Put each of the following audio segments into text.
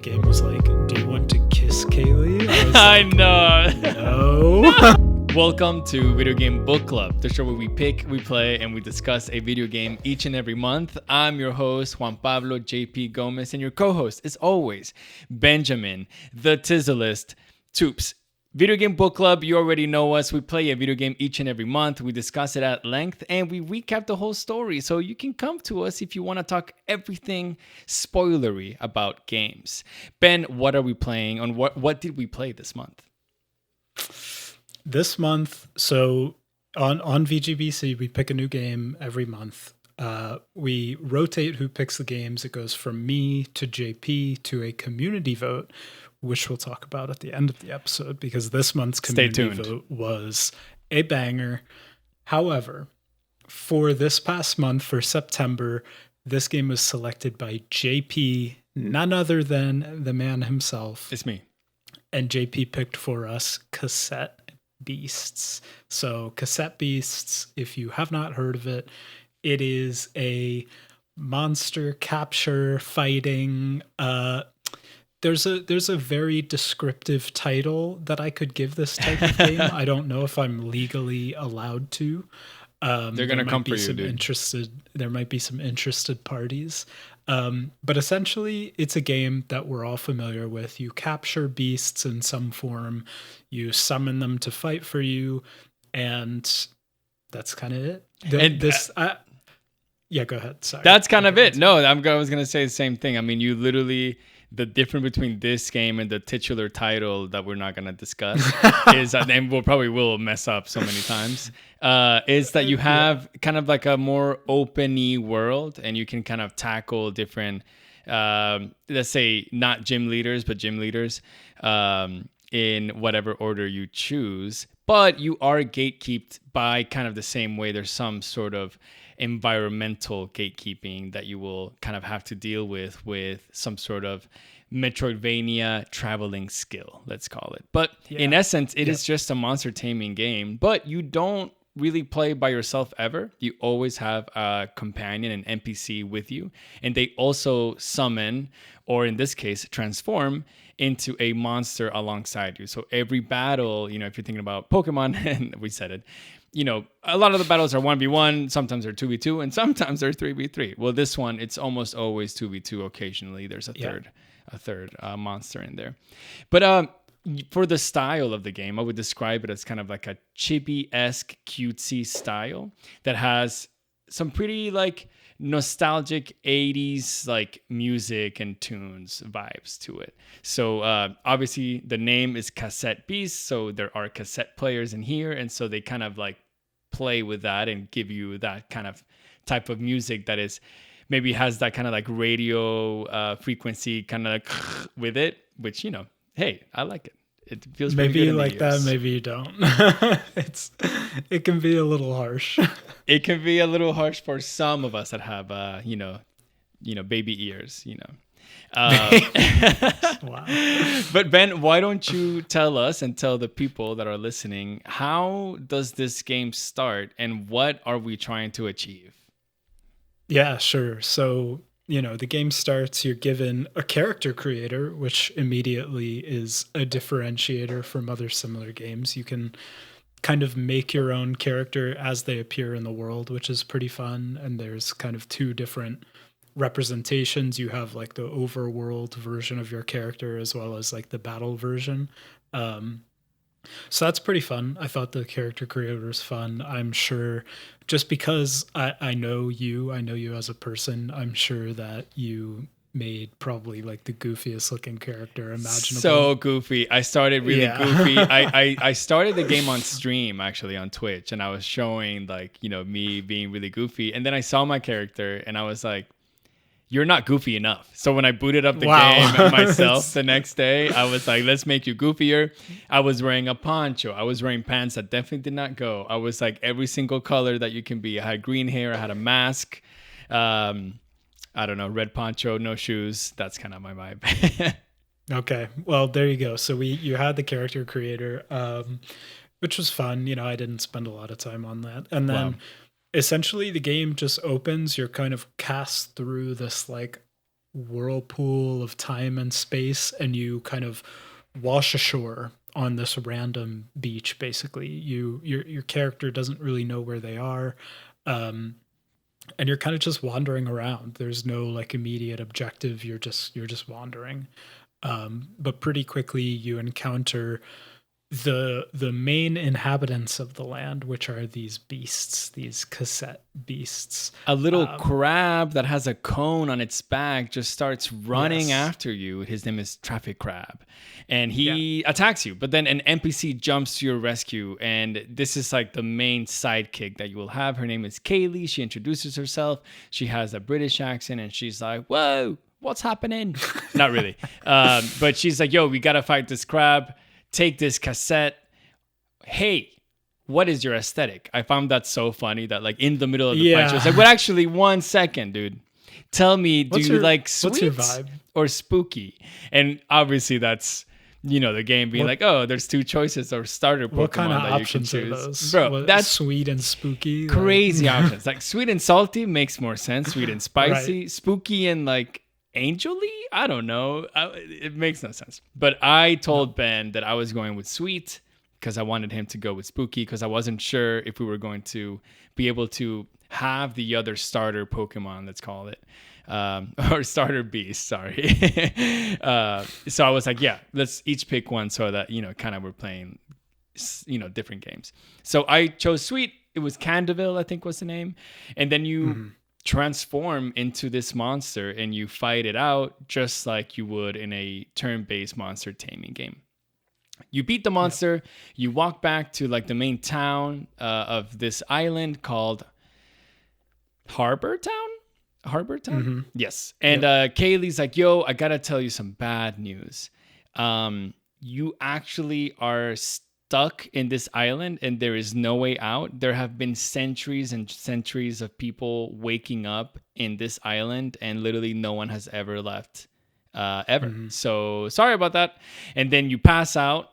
game was like, "Do you want to kiss Kaylee?" I Like, know. no. Welcome to Video Game Book Club, the show where we pick, we play, and we discuss a video game each and every month. I'm your host, Juan Pablo JP Gomez, and your co-host, as always, Benjamin, the Tizzlist Toops. Video Game Book Club, you already know us. We play a video game each and every month. We discuss it at length, and we recap the whole story. So you can come to us if you want to talk everything spoilery about games. Ben, what are we playing? On what did we play this month? This month, so on VGBC, we pick a new game every month. We rotate who picks the games. It goes from me to JP to a community vote, which we'll talk about at the end of the episode, because this month's community vote was a banger. However, for this past month, for September, this game was selected by JP, none other than the man himself. It's me. And JP picked for us Cassette Beasts. So Cassette Beasts, if you have not heard of it, it is a monster capture fighting. There's a very descriptive title that I could give this type of game. I don't know if I'm legally allowed to. They're gonna come for you, dude. There might be some interested parties. But essentially, it's a game that we're all familiar with. You capture beasts in some form, you summon them to fight for you, and that's kind of it. Yeah, go ahead. Sorry. That's kind of it. No, I was going to say the same thing. I mean, you literally, the difference between this game and the titular title that we're not going to discuss is, and we'll probably will mess up so many times, is that you have kind of like a more open-y world, and you can kind of tackle different, let's say not gym leaders, but gym leaders in whatever order you choose. But you are gatekept by kind of the same way. There's some sort of environmental gatekeeping that you will kind of have to deal with some sort of Metroidvania traveling skill, let's call it. But in essence, it is just a monster taming game, but you don't really play by yourself ever. You always have a companion, an NPC with you, and they also summon, or in this case, transform into a monster alongside you. So every battle, if you're thinking about Pokemon, and we said it, a lot of the battles are 1v1, sometimes they're 2v2, and sometimes they're 3v3. Well, this one, it's almost always 2v2. Occasionally, there's a third monster in there. But for the style of the game, I would describe it as kind of like a chibi-esque, cutesy style that has some pretty nostalgic 80s music and tunes vibes to it. So obviously the name is Cassette Beast, so there are cassette players in here, and so they kind of play with that and give you that kind of type of music that is maybe has that kind of radio frequency kind of with it, which hey, I like it. It feels maybe you like that, maybe you don't. It can be a little harsh. It can be a little harsh for some of us that have baby ears. Wow. But Ben, why don't you tell us and tell the people that are listening, how does this game start and what are we trying to achieve? Yeah, sure. So the game starts, you're given a character creator, which immediately is a differentiator from other similar games. You can kind of make your own character as they appear in the world, which is pretty fun. And there's kind of two different representations. You have the overworld version of your character as well as the battle version. So that's pretty fun. I thought the character creator was fun. I'm sure just because I know you as a person, I'm sure that you made probably the goofiest looking character imaginable. So goofy. I started really goofy. I started the game on stream, actually, on Twitch, and I was showing me being really goofy. And then I saw my character and I was like, you're not goofy enough. So when I booted up the game myself the next day, I was like, let's make you goofier. I was wearing a poncho. I was wearing pants that definitely did not go. I was every single color that you can be. I had green hair. I had a mask. I don't know, red poncho, no shoes. That's kind of my vibe. Okay. Well, there you go. So you had the character creator, which was fun. I didn't spend a lot of time on that. And then essentially the game just opens. You're kind of cast through this whirlpool of time and space, and you kind of wash ashore on this random beach. Basically, your character doesn't really know where they are, um, and you're kind of just wandering around. There's no like immediate objective. You're just wandering, but pretty quickly you encounter the main inhabitants of the land, which are these beasts, these cassette beasts. A little crab that has a cone on its back just starts running Yes. after you. His name is Traffic Crab. And he attacks you. But then an NPC jumps to your rescue. And this is like the main sidekick that you will have. Her name is Kaylee. She introduces herself. She has a British accent. And she's like, whoa, what's happening? Not really. But she's like, yo, we got to fight this crab. Take this cassette. Hey, what is your aesthetic? I found that so funny that like in the middle of the fight, she was like, well, actually, 1 second, dude. Tell me, do you like sweet vibe? or spooky? And obviously that's, the game being like, oh, there's 2 choices or starter Pokemon What kind of that options you are can choose. those? Bro, that's sweet and spooky. crazy options. Like sweet and salty makes more sense. Sweet and spicy. Right. Spooky and like angelly? I don't know. It makes no sense. But I told Ben that I was going with sweet because I wanted him to go with spooky because I wasn't sure if we were going to be able to have the other starter Pokemon, let's call it, or starter beast, sorry. So I was like, yeah, let's each pick one so that, kind of we're playing, different games. So I chose sweet. It was Candeville, I think was the name. And then you transform into this monster and you fight it out just like you would in a turn-based monster taming game. You beat the monster, you walk back to like the main town of this island called Harbor Town? Yes. And Kaylee's like, yo, I gotta tell you some bad news. You actually are stuck in this island and there is no way out. There have been centuries and centuries of people waking up in this island and literally no one has ever left ever. So sorry about that. And then you pass out,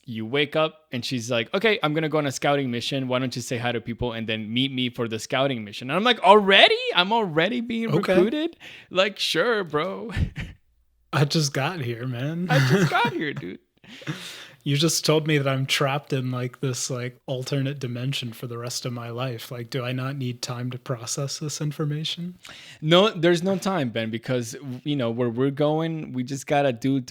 you wake up and she's like, okay, I'm going to go on a scouting mission. Why don't you say hi to people and then meet me for the scouting mission? And I'm like, already? I'm already being recruited? Like, sure, bro. I just got here, man. I just got here, dude. You just told me that I'm trapped in like this like alternate dimension for the rest of my life. Like, do I not need time to process this information? No, there's no time, Ben, because where we're going, we just gotta do.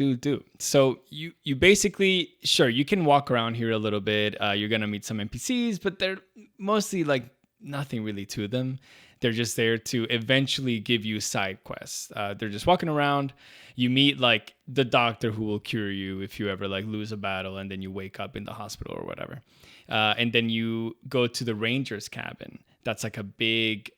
So you basically, sure, you can walk around here a little bit. You're gonna meet some NPCs, but they're mostly like nothing really to them. They're just there to eventually give you side quests. They're just walking around. You meet like the doctor who will cure you if you ever like lose a battle and then you wake up in the hospital or whatever. And then you go to the ranger's cabin. That's like a big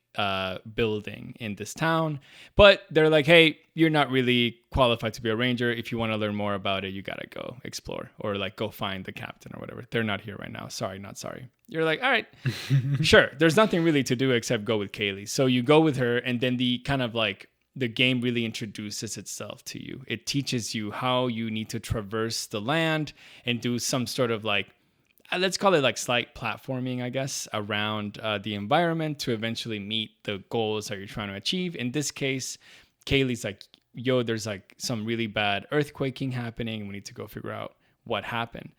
building in this town. But they're like, hey, you're not really qualified to be a ranger. If you want to learn more about it, you got to go explore or like go find the captain or whatever. They're not here right now. Sorry, not sorry. You're like, all right, sure. There's nothing really to do except go with Kaylee. So you go with her and then the kind of like the game really introduces itself to you. It teaches you how you need to traverse the land and do some sort of like, let's call it like slight platforming, I guess, around the environment to eventually meet the goals that you're trying to achieve. In this case, Kaylee's like, yo, there's like some really bad earthquaking happening. We need to go figure out what happened.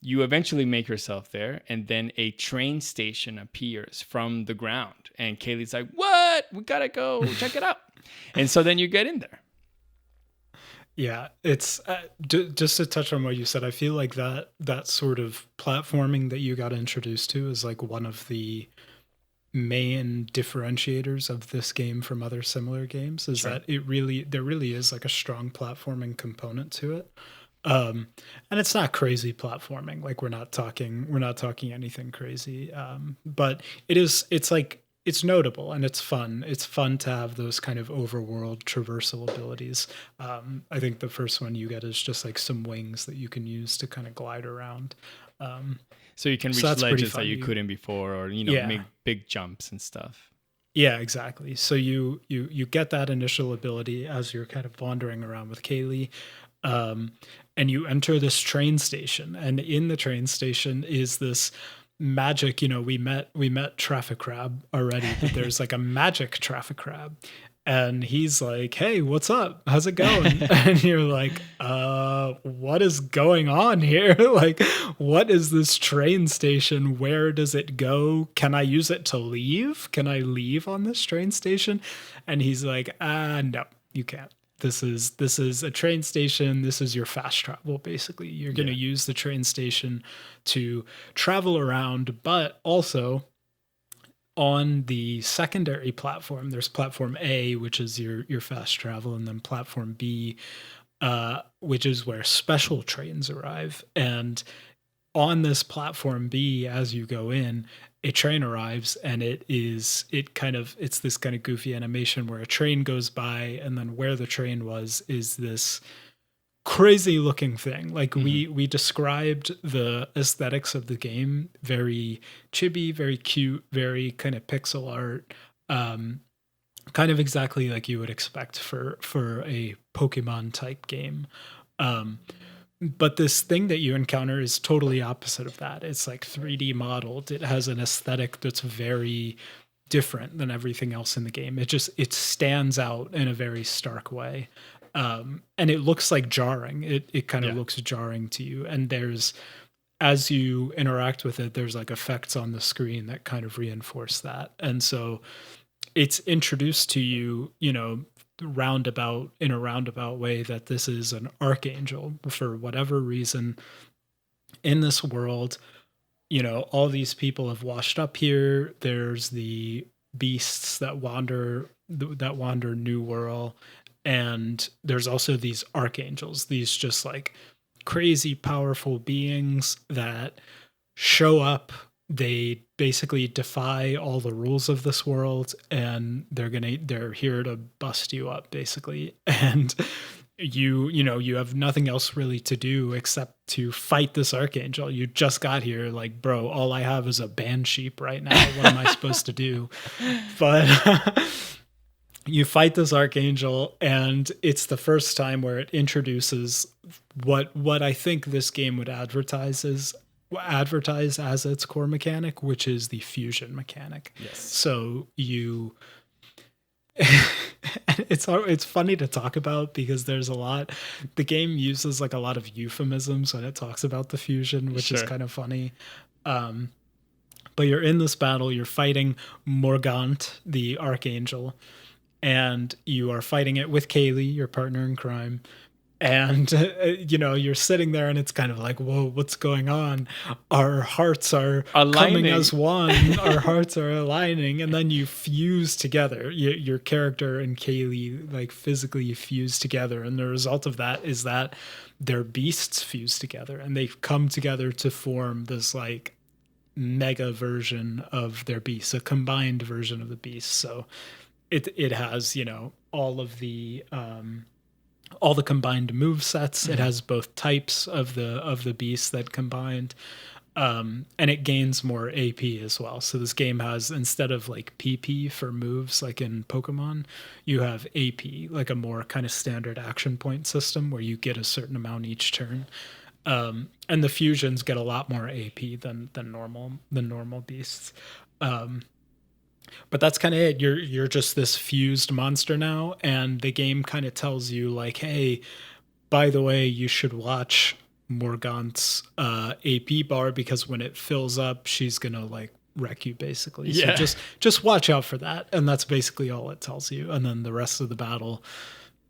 You eventually make yourself there, and then a train station appears from the ground. And Kaylee's like, what? We gotta go check it out. And so then you get in there. Yeah, it's just to touch on what you said. I feel like that sort of platforming that you got introduced to is like one of the main differentiators of this game from other similar games. Is that there really is like a strong platforming component to it, and it's not crazy platforming. Like we're not talking anything crazy, but it's notable and it's fun. It's fun to have those kind of overworld traversal abilities. I think the first one you get is just like some wings that you can use to kind of glide around. So you can reach ledges that you couldn't before, or make big jumps and stuff. Yeah, exactly. So you get that initial ability as you're kind of wandering around with Kaylee. And you enter this train station, and in the train station is this magic, we met Traffic Crab already, but there's like a magic Traffic Crab, And he's like, "Hey, what's up? How's it going?" And you're like, what is going on here? Like, what is this train station? Where does it go? Can I use it to leave? Can I leave on this train station?" And he's like, no, you can't. This is a train station. This is your fast travel, basically. You're going to use the train station to travel around, but also on the secondary platform, there's platform A, which is your fast travel, and then platform B, which is where special trains arrive. And on this platform B, as you go in, a train arrives, and it's this kind of goofy animation where a train goes by, and then where the train was is this crazy looking thing. Like we described the aesthetics of the game, very chibi, very cute, very kind of pixel art, kind of exactly like you would expect for a Pokemon type game. But this thing that you encounter is totally opposite of that. It's like 3D modeled. It has an aesthetic that's very different than everything else in the game. It stands out in a very stark way. And it looks like jarring. It kind of looks jarring to you. And as you interact with it, there's like effects on the screen that kind of reinforce that. And so it's introduced to you, in a roundabout way, that this is an archangel for whatever reason in this world. All these people have washed up here. There's the beasts that wander New Wirral. And there's also these archangels, these just like crazy powerful beings that show up. They basically defy all the rules of this world, and they're here to bust you up, basically. And you have nothing else really to do except to fight this archangel. You just got here, like, bro, all I have is a band sheep right now. What am I supposed to do? But you fight this archangel, and it's the first time where it introduces what I think this game would advertise as its core mechanic, which is the fusion mechanic. Yes. So it's funny to talk about because the game uses like a lot of euphemisms when it talks about the fusion, which is kind of funny. But you're in this battle, you're fighting Morgant, the archangel, and you are fighting it with Kaylee, your partner in crime. And, you're sitting there and it's kind of like, whoa, what's going on? Our hearts are coming as one. Our hearts are aligning. And then you fuse together. Your character and Kaylee like physically fuse together. And the result of that is that their beasts fuse together. And they come together to form this like mega version of their beasts, a combined version of the beast. So it has, all the combined move sets. It has both types of the beasts that combined, and it gains more AP as well. So this game has, instead of like PP for moves like in Pokemon, you have AP, like a more kind of standard action point system where you get a certain amount each turn. And the fusions get a lot more AP than normal beasts. But that's kind of it. You're just this fused monster now, and the game kind of tells you like, hey, by the way, you should watch Morgant's AP bar, because when it fills up, she's gonna like wreck you, basically. Yeah. So just watch out for that, and that's basically all it tells you. And then the rest of the battle,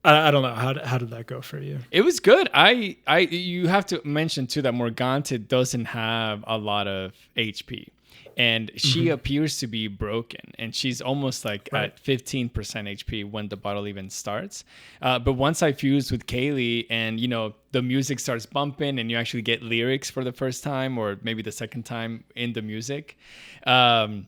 I don't know, how did that go for you? It was good. You have to mention too that Morgante doesn't have a lot of HP. And she appears to be broken, and she's almost like at 15% HP when the battle even starts. But once I fused with Kaylee, and the music starts bumping, and you actually get lyrics for the first time, or maybe the second time in the music, you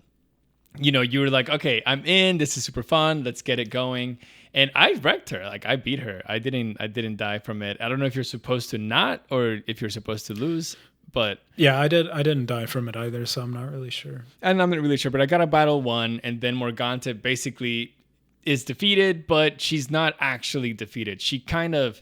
were like, okay, I'm in. This is super fun. Let's get it going. And I wrecked her. Like, I beat her. I didn't die from it. I don't know if you're supposed to not, or if you're supposed to lose. But yeah, I didn't die from it either, so I'm not really sure. And I'm not really sure, but I got a battle 1, and then Morgante basically is defeated, but she's not actually defeated. She kind of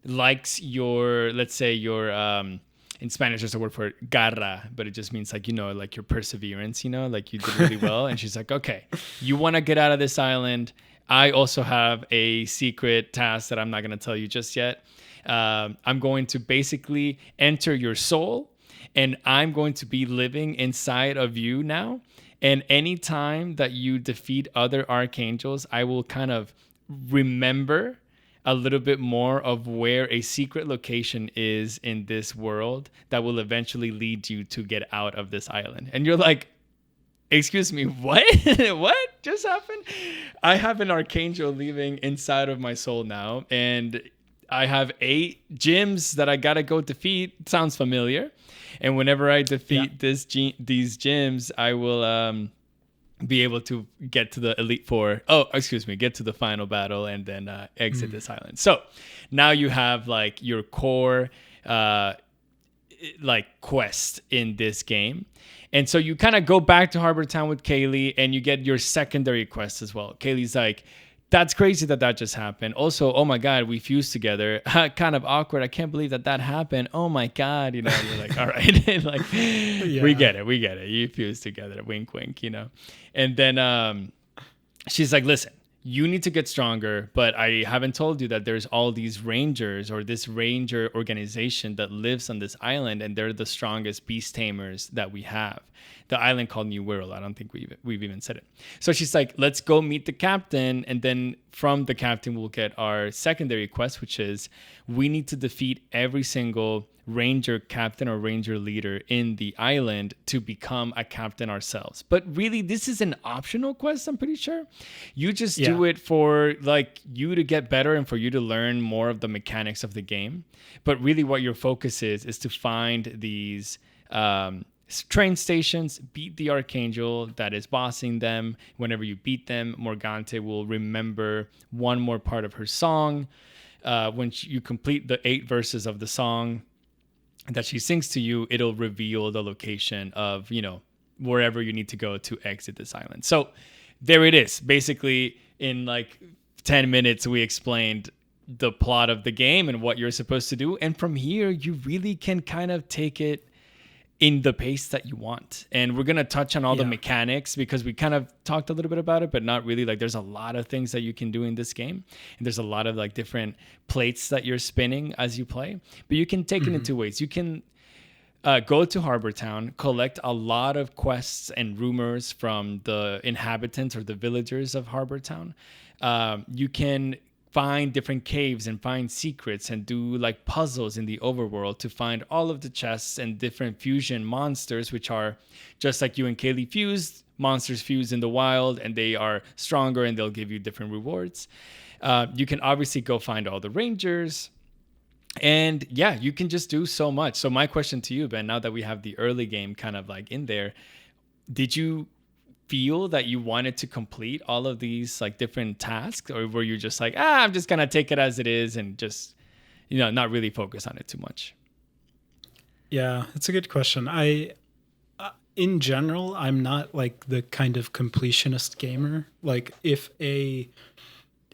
likes let's say your, in Spanish there's a word for it, garra, but it just means like, like your perseverance, like you did really well. And she's like, okay, you want to get out of this island. I also have a secret task that I'm not going to tell you just yet. I'm going to basically enter your soul, and I'm going to be living inside of you now. And anytime that you defeat other archangels, I will kind of remember a little bit more of where a secret location is in this world that will eventually lead you to get out of this island. And you're like, excuse me, what? What just happened? I have an archangel living inside of my soul now, and I have 8 gyms that I gotta go defeat. Sounds familiar. And whenever I defeat these gyms, I will be able to get to the Elite Four. Oh, excuse me, get to the final battle and then exit this island. So now you have like your core like quest in this game. And so you kind of go back to Harbor Town with Kaylee and you get your secondary quest as well. Kaylee's like, that's crazy that just happened. Also, oh my God, we fused together. Kind of awkward. I can't believe that happened. Oh my God. You know, you're like, all right. Like, we get it. You fused together. Wink, wink, you know. And then she's like, listen, you need to get stronger, but I haven't told you that there's all these rangers or this ranger organization that lives on this island, and they're the strongest beast tamers that we have. The island called New Wirral. I don't think we've even said it. So she's like, let's go meet the captain, and then from the captain we'll get our secondary quest, which is we need to defeat every single ranger captain or ranger leader in the island to become a captain ourselves. But really, this is an optional quest, I'm pretty sure. You just do it for like you to get better and for you to learn more of the mechanics of the game. But really what your focus is to find these train stations, beat the archangel that is bossing them. Whenever you beat them, Morgante will remember one more part of her song. When you complete the 8 verses of the song that she sings to you, it'll reveal the location of, you know, wherever you need to go to exit this island. So there it is. Basically, in like 10 minutes, we explained the plot of the game and what you're supposed to do. And from here, you really can kind of take it in the pace that you want. And we're going to touch on all the mechanics because we kind of talked a little bit about it, but not really. Like there's a lot of things that you can do in this game. And there's a lot of like different plates that you're spinning as you play, but you can take it in 2 ways. You can go to Harbor Town, collect a lot of quests and rumors from the inhabitants or the villagers of Harbor Town. You can find different caves and find secrets and do like puzzles in the overworld to find all of the chests and different fusion monsters, which are just like you and Kaylee fused. Monsters fuse in the wild and they are stronger and they'll give you different rewards. You can obviously go find all the rangers. And yeah, you can just do so much. So my question to you, Ben, now that we have the early game kind of like in there, did you feel that you wanted to complete all of these like different tasks, or were you just like, I'm just gonna take it as it is and just, you know, not really focus on it too much? Yeah, it's a good question. In general, I'm not like the kind of completionist gamer. Like if a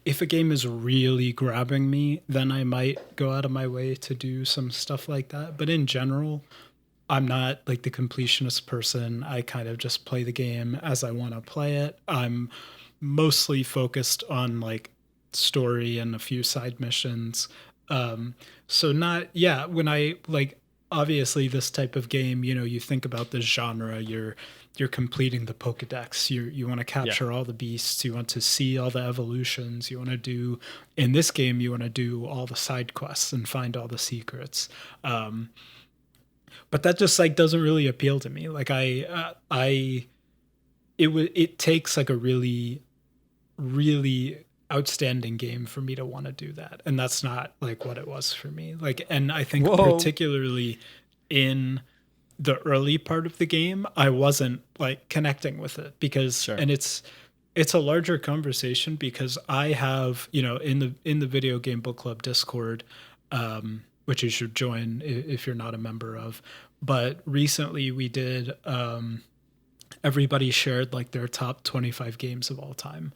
game is really grabbing me, then I might go out of my way to do some stuff like that. But in general, I'm not like the completionist person. I kind of just play the game as I want to play it. I'm mostly focused on like story and a few side missions. So not, when I like, obviously this type of game, you know, you think about the genre, you're completing the Pokedex. You want to capture all the beasts. You want to see all the evolutions. You want to do, in this game, you want to do all the side quests and find all the secrets. But that just like doesn't really appeal to me. Like it takes like a really, really outstanding game for me to want to do that, and that's not like what it was for me. Like, and I think particularly in the early part of the game, I wasn't like connecting with it because, and it's a larger conversation because I have, you know, in the Video Game Book Club Discord, which you should join if you're not a member of. But recently we did, everybody shared like their top 25 games of all time.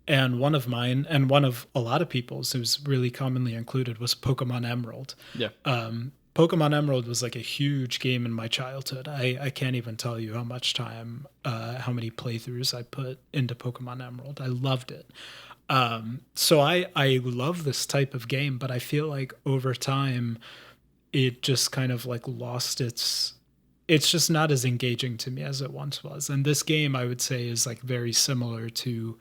And one of mine, and one of a lot of people's, it was really commonly included, was Pokemon Emerald. Yeah. Pokemon Emerald was like a huge game in my childhood. I can't even tell you how much time, how many playthroughs I put into Pokemon Emerald. I loved it. So I love this type of game, but I feel like over time it just kind of like lost it's just not as engaging to me as it once was. And this game I would say is like very similar to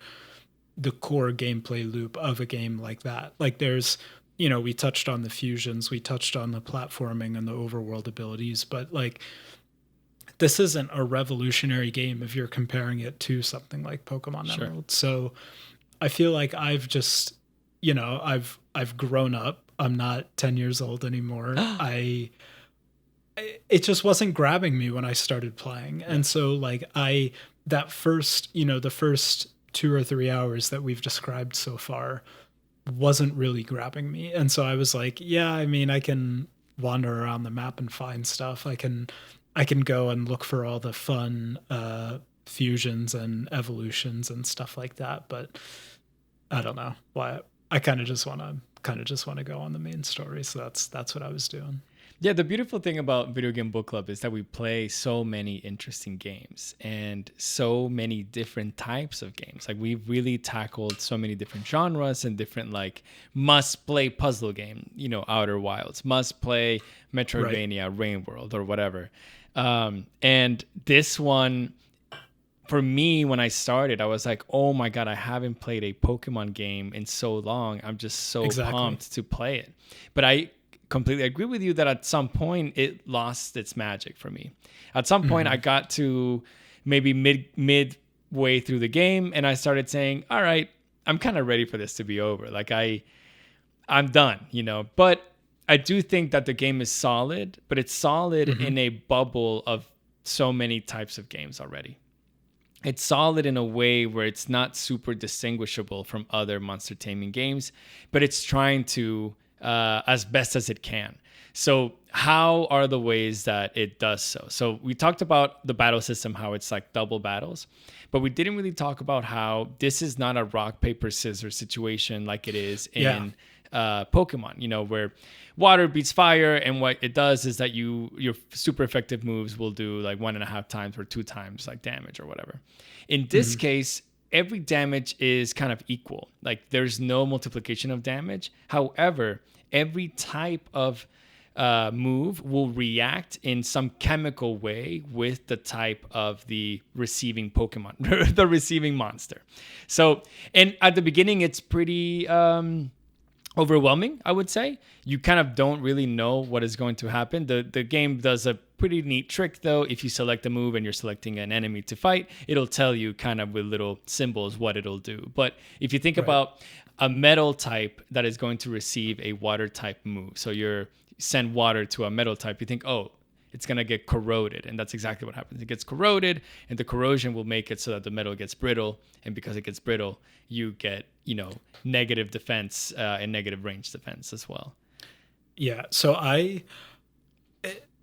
the core gameplay loop of a game like that. Like there's, we touched on the fusions, we touched on the platforming and the overworld abilities, but like this isn't a revolutionary game if you're comparing it to something like Pokemon Sure. Emerald. So I feel like I've just, I've grown up. I'm not 10 years old anymore. It just wasn't grabbing me when I started playing. And so like that first, the first 2 or 3 hours that we've described so far wasn't really grabbing me. And so I was like, yeah, I mean, I can wander around the map and find stuff. I can go and look for all the fun fusions and evolutions and stuff like that, but I don't know why. I kind of just want to go on the main story. So that's what I was doing. Yeah, the beautiful thing about Video Game Book Club is that we play so many interesting games and so many different types of games. Like we've really tackled so many different genres and different like must play puzzle game, Outer Wilds, must play Metroidvania, Rain World or whatever. And this one, for me, when I started, I was like, oh my God, I haven't played a Pokemon game in so long. I'm just so pumped to play it. But I completely agree with you that at some point it lost its magic for me. At some point I got to maybe midway through the game and I started saying, all right, I'm kind of ready for this to be over. Like I'm done, but I do think that the game is solid, but it's solid in a bubble of so many types of games already. It's solid in a way where it's not super distinguishable from other monster taming games, but it's trying to as best as it can. So how are the ways that it does so? So we talked about the battle system, how it's like double battles, but we didn't really talk about how this is not a rock, paper, scissors situation like it is in Pokemon, where water beats fire. And what it does is that your super effective moves will do like 1.5 times or 2 times like damage or whatever. In this case, every damage is kind of equal. Like there's no multiplication of damage. However, every type of move will react in some chemical way with the type of the receiving Pokemon, the receiving monster. So, and at the beginning, it's pretty overwhelming, I would say. You kind of don't really know what is going to happen. The game does a pretty neat trick, though. If you select a move and you're selecting an enemy to fight, it'll tell you kind of with little symbols what it'll do. But if you think about a metal type that is going to receive a water type move, so you send water to a metal type, you think, oh, it's going to get corroded. And that's exactly what happens. It gets corroded, and the corrosion will make it so that the metal gets brittle. And because it gets brittle, you get, negative defense and negative range defense as well. Yeah. So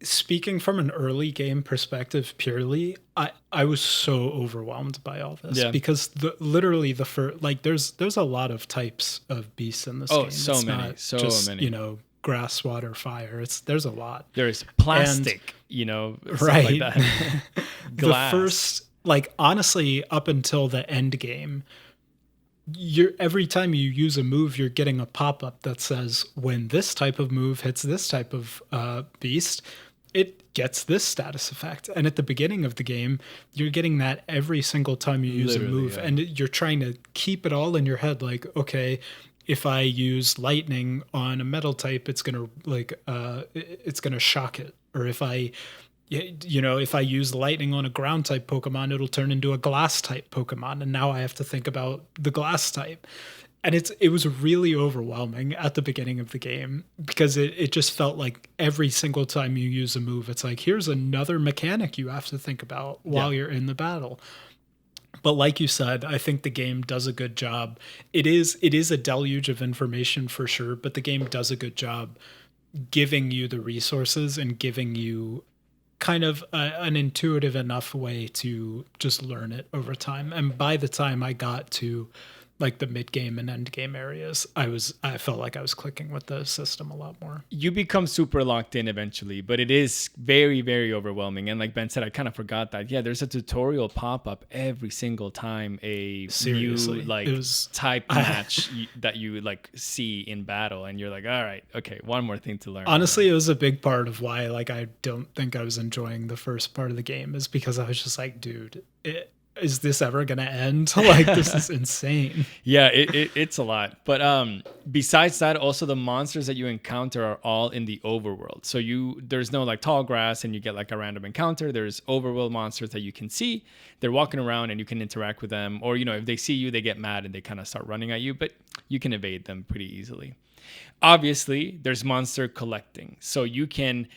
speaking from an early game perspective purely, I was so overwhelmed by all this because literally the first, like there's a lot of types of beasts in this game. So many. Grass, water, fire. There's a lot. There's plastic, stuff like that. The first, like honestly, up until the end game, every time you use a move, you're getting a pop-up that says when this type of move hits this type of beast, it gets this status effect. And at the beginning of the game, you're getting that every single time you use a move. And you're trying to keep it all in your head. Like, okay, if I use lightning on a metal type, it's going to shock it. Or if I use lightning on a ground type Pokemon, it'll turn into a glass type Pokemon. And now I have to think about the glass type. And it was really overwhelming at the beginning of the game because it just felt like every single time you use a move, it's like, here's another mechanic you have to think about while you're in the battle. But like you said, I think the game does a good job. It is a deluge of information for sure, but the game does a good job giving you the resources and giving you kind of an intuitive enough way to just learn it over time. And by the time I got to like the mid game and end game areas, I felt like I was clicking with the system a lot more. You become super locked in eventually, but it is very, very overwhelming. And like Ben said, I kind of forgot that. Yeah, there's a tutorial pop up every single time a Seriously, new like type match that you like see in battle, and you're like, all right, okay, one more thing to learn. Honestly, it was a big part of why like I don't think I was enjoying the first part of the game, is because I was just like, dude, is this ever gonna end? Like, this is insane. Yeah, it's a lot. But besides that, also the monsters that you encounter are all in the overworld. So there's no like tall grass and you get like a random encounter. There's overworld monsters that you can see. They're walking around and you can interact with them. Or, if they see you, they get mad and they kind of start running at you, but you can evade them pretty easily. Obviously, there's monster collecting. So you can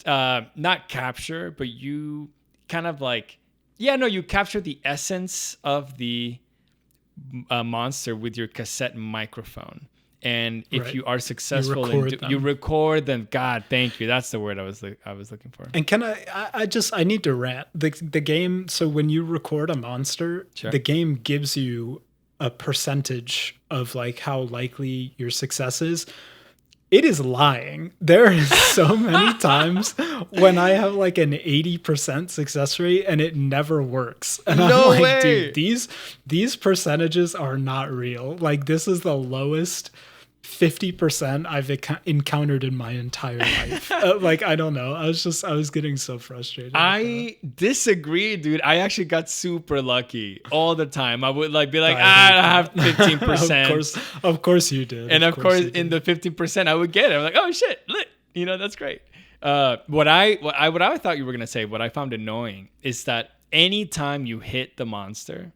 not capture, but you kind of like... Yeah, no, you capture the essence of the monster with your cassette microphone. And if you are successful, you record them. God, thank you. That's the word I was looking for. And I need to rant. The game, so when you record a monster, the game gives you a percentage of like how likely your success is. It is lying. There is so many times when I have like an 80% success rate and it never works. And no I'm like, way. Dude, these percentages are not real. Like, this is the lowest 50% I've encountered in my entire life. Like, I don't know. I was getting so frustrated. I disagree, dude. I actually got super lucky all the time. I would like be like, I have 15%. Of course you did. And of course in the 15% I would get it. I'm like, oh shit, lit. That's great. What I thought you were gonna say, what I found annoying is that anytime you hit the monster,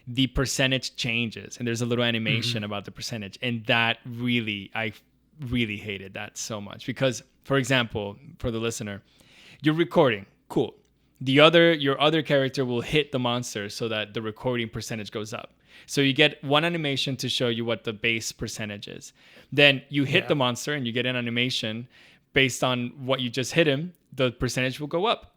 the percentage changes and there's a little animation about the percentage. And that I really hated that so much because, for example, for the listener, you're recording, cool. Your other character will hit the monster so that the recording percentage goes up. So you get one animation to show you what the base percentage is. Then you hit the monster and you get an animation based on what you just hit him, the percentage will go up.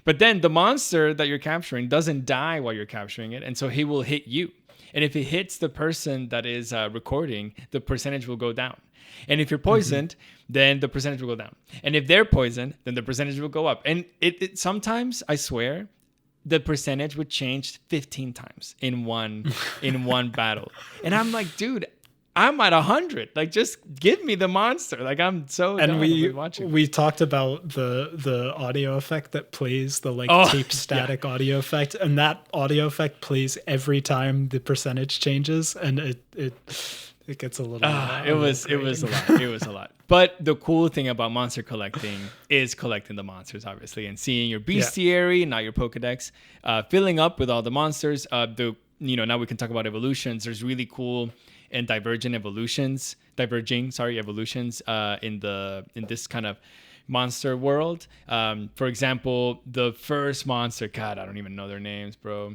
But then the monster that you're capturing doesn't die while you're capturing it, and so he will hit you. And if it hits the person that is recording, the percentage will go down. And if you're poisoned, then the percentage will go down. And if they're poisoned, then the percentage will go up. And it sometimes, I swear, the percentage would change 15 times in one battle. And I'm like, dude, I'm at 100. Like, just give me the monster. Like, I'm so done with watching. We talked about the audio effect that plays, the tape static audio effect, and that audio effect plays every time the percentage changes, and it gets a little. It was a lot. But the cool thing about monster collecting is collecting the monsters, obviously, and seeing your bestiary, not your Pokedex, filling up with all the monsters. Now we can talk about evolutions. There's really cool and diverging evolutions in this kind of monster world. For example, the first monster, God, I don't even know their names, bro.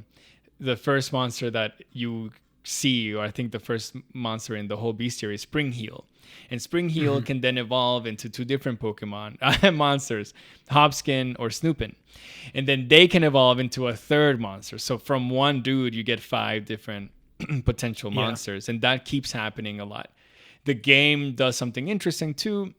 The first monster that you see, or I think the first monster in the whole bestiary, is Springheel. And Springheel can then evolve into two different Pokemon monsters, Hobskin or Snoopin. And then they can evolve into a third monster. So from one dude, you get 5 different potential monsters, and that keeps happening a lot. The game does something interesting too.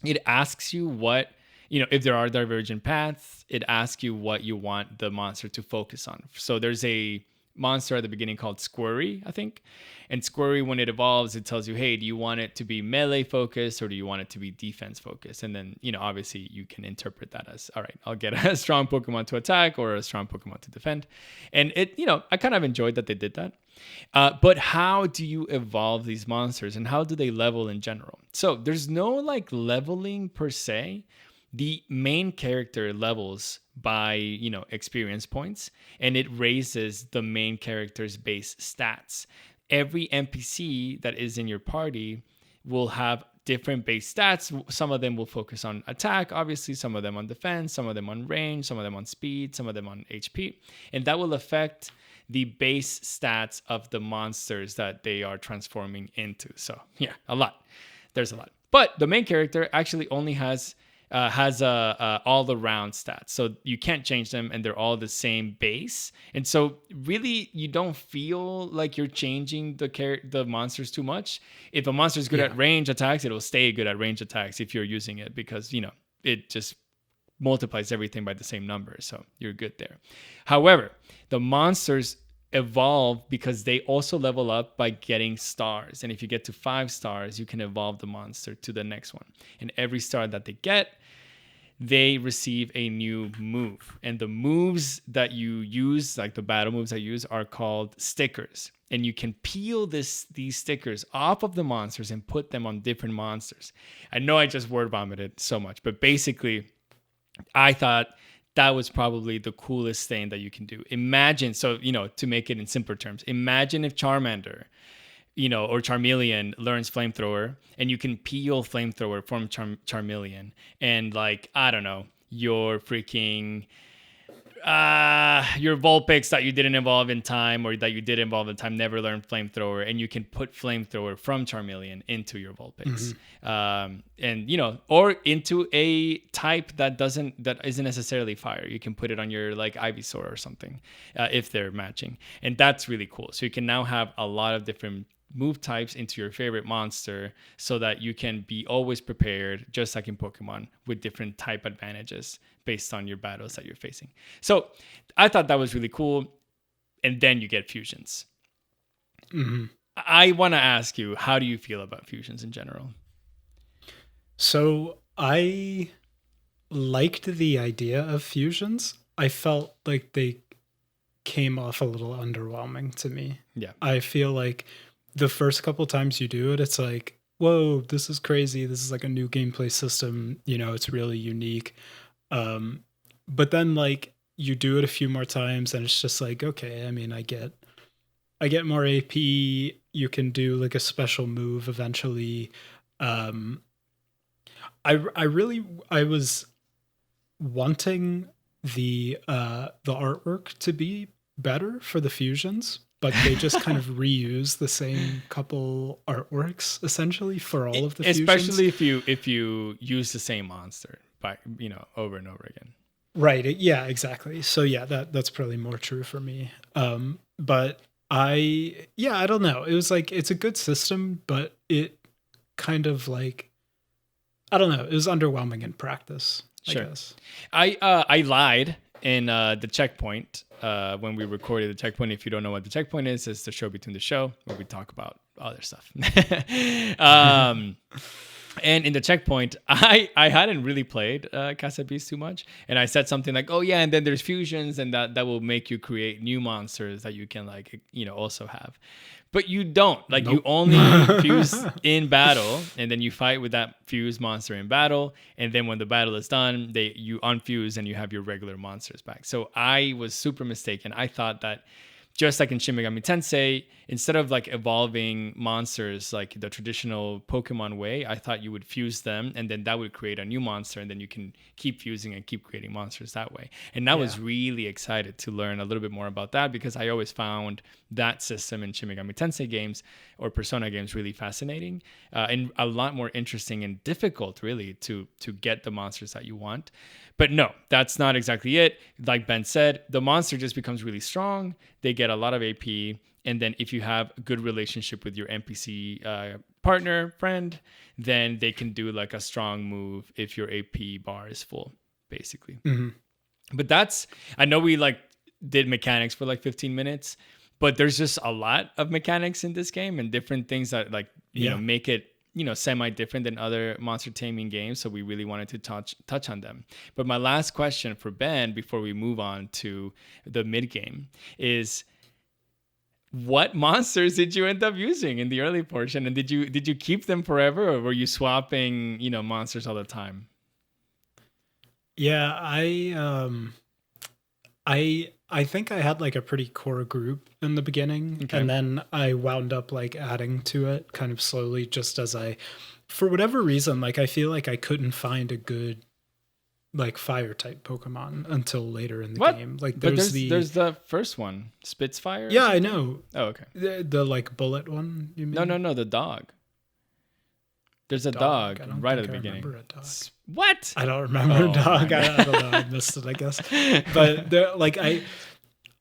It asks you what, if there are divergent paths, it asks you what you want the monster to focus on. So there's a monster at the beginning called Squirry, I think. And Squirry, when it evolves, it tells you, hey, do you want it to be melee focused or do you want it to be defense focused? And then, obviously you can interpret that as, all right, I'll get a strong Pokemon to attack or a strong Pokemon to defend. And I kind of enjoyed that they did that. But how do you evolve these monsters and how do they level in general? So there's no leveling per se. The main character levels by, experience points, and it raises the main character's base stats. Every NPC that is in your party will have different base stats. Some of them will focus on attack, obviously, some of them on defense, some of them on range, some of them on speed, some of them on HP. And that will affect the base stats of the monsters that they are transforming into. So yeah, a lot. There's a lot. But the main character actually only has has a all around stats, so you can't change them, and they're all the same base. And so really, you don't feel like you're changing the monsters too much. If a monster is good at range attacks, it'll stay good at range attacks if you're using it, because it just multiplies everything by the same number, so you're good there. However, the monsters evolve because they also level up by getting stars, and if you get to 5 stars, you can evolve the monster to the next one. And every star that they get, they receive a new move, and the moves that you use, like the battle moves that you use, are called stickers. And you can peel these stickers off of the monsters and put them on different monsters. I know I just word vomited so much, but basically I thought that was probably the coolest thing that you can do. Imagine, so, to make it in simpler terms, imagine if Charmander, or Charmeleon learns Flamethrower, and you can peel Flamethrower from Charmeleon. And I don't know, your freaking, your Vulpix that you didn't evolve in time, or that you did evolve in time, never learned Flamethrower, and you can put Flamethrower from Charmeleon into your Vulpix. And or into a type that isn't necessarily fire. You can put it on your Ivysaur or something, if they're matching. And that's really cool. So you can now have a lot of different move types into your favorite monster, so that you can be always prepared, just like in Pokemon, with different type advantages based on your battles that you're facing. So I thought that was really cool. And then you get fusions. I want to ask you, how do you feel about fusions in general? So I liked the idea of fusions. I felt like they came off a little underwhelming to me. Yeah. I feel like the first couple times you do it, it's like, whoa, this is crazy. This is like a new gameplay system. It's really unique. But then you do it a few more times and it's just like, okay, I mean, I get more AP. You can do like a special move eventually. I was wanting the artwork to be better for the fusions, but they just kind of reuse the same couple artworks essentially for all of the fusions. Especially if you use the same monster over and over again. Right. Yeah, exactly. So yeah, that's probably more true for me. But I don't know. It was it's a good system, but it kind of I don't know. It was underwhelming in practice, Sure. I guess. I lied in the checkpoint when we recorded the checkpoint. If you don't know what the checkpoint is, it's the show between the show where we talk about other stuff. And in the checkpoint, I hadn't really played Cassette Beast too much. And I said something like, oh yeah, and then there's fusions, and that will make you create new monsters that you can also have. But you don't. Nope. You only fuse in battle, and then you fight with that fused monster in battle. And then when the battle is done, you unfuse and you have your regular monsters back. So I was super mistaken. I thought that just like in Shin Megami Tensei, instead of evolving monsters like the traditional Pokemon way, I thought you would fuse them, and then that would create a new monster, and then you can keep fusing and keep creating monsters that way. And I was really excited to learn a little bit more about that, because I always found that system in Shin Megami Tensei games or Persona games really fascinating, and a lot more interesting and difficult, really, to get the monsters that you want. But no, that's not exactly it. Like Ben said, the monster just becomes really strong. They get a lot of AP. And then if you have a good relationship with your NPC partner, friend, then they can do a strong move if your AP bar is full, basically. Mm-hmm. But I know we did mechanics for 15 minutes, but there's just a lot of mechanics in this game and different things that make it semi-different than other monster taming games. So we really wanted to touch on them. But my last question for Ben before we move on to the mid-game is, what monsters did you end up using in the early portion? And did you keep them forever, or were you swapping, monsters all the time? Yeah, I think I had a pretty core group in the beginning, okay. And then I wound up adding to it kind of slowly, just as for whatever reason, I feel I couldn't find a good fire type Pokemon until later in the game. There's the first one, Spitfire. Yeah, I know. Oh, okay. The bullet one. You mean? No, the dog. There's a dog right at the beginning. I remember a dog. What? I don't remember, Oh dog. my I don't know. I missed it, I guess. But like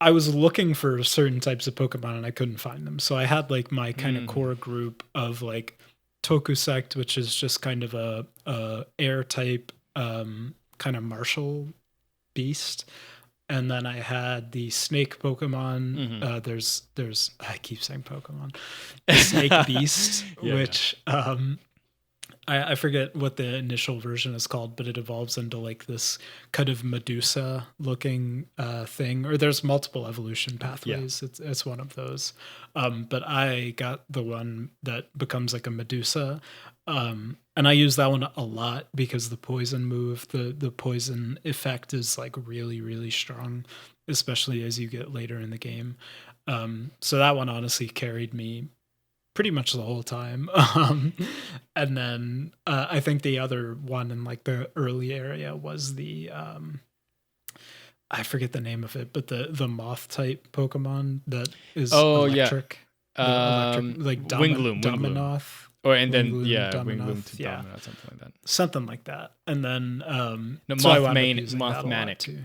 I was looking for certain types of Pokemon and I couldn't find them. So I had like my kind of core group of like Tokusect, which is just kind of a air type kind of martial beast. And then I had the snake Pokemon. There's I keep saying Pokemon. The snake beast, which I forget what the initial version is called, but it evolves into like this kind of Medusa looking thing. Or there's multiple evolution pathways. Yeah. It's one of those. But I got the one that becomes like a Medusa. And I use that one a lot because the poison move, the poison effect is like really, really strong, especially as you get later in the game. So that one honestly carried me pretty much the whole time. And then I think the other one in like the early area was the I forget the name of it, but the moth type Pokemon that is electric. Electric, like Dominoth. Or and then Wingloom, Wingloom to Dominoth, something like that. Something like that. And then so Mothmanic too.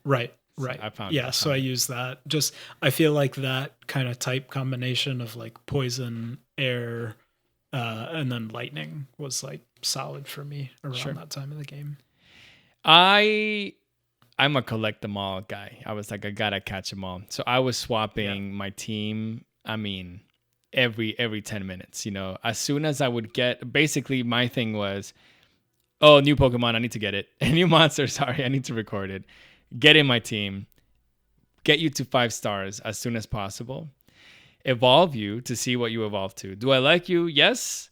Right. Right. I found so I use that. Just I feel like that kind of type combination of like poison, air, and then lightning was like solid for me around that time of the game. I'm a collect them all guy. I was like, I gotta catch them all. So I was swapping my team. I mean, every 10 minutes. You know, as soon as I would get, basically my thing was, oh, new Pokemon, I need to get it. A new monster, sorry, I need to record it. Get in my team, get you to 5 stars as soon as possible, evolve you to see what you evolve to. Do I like you? Yes.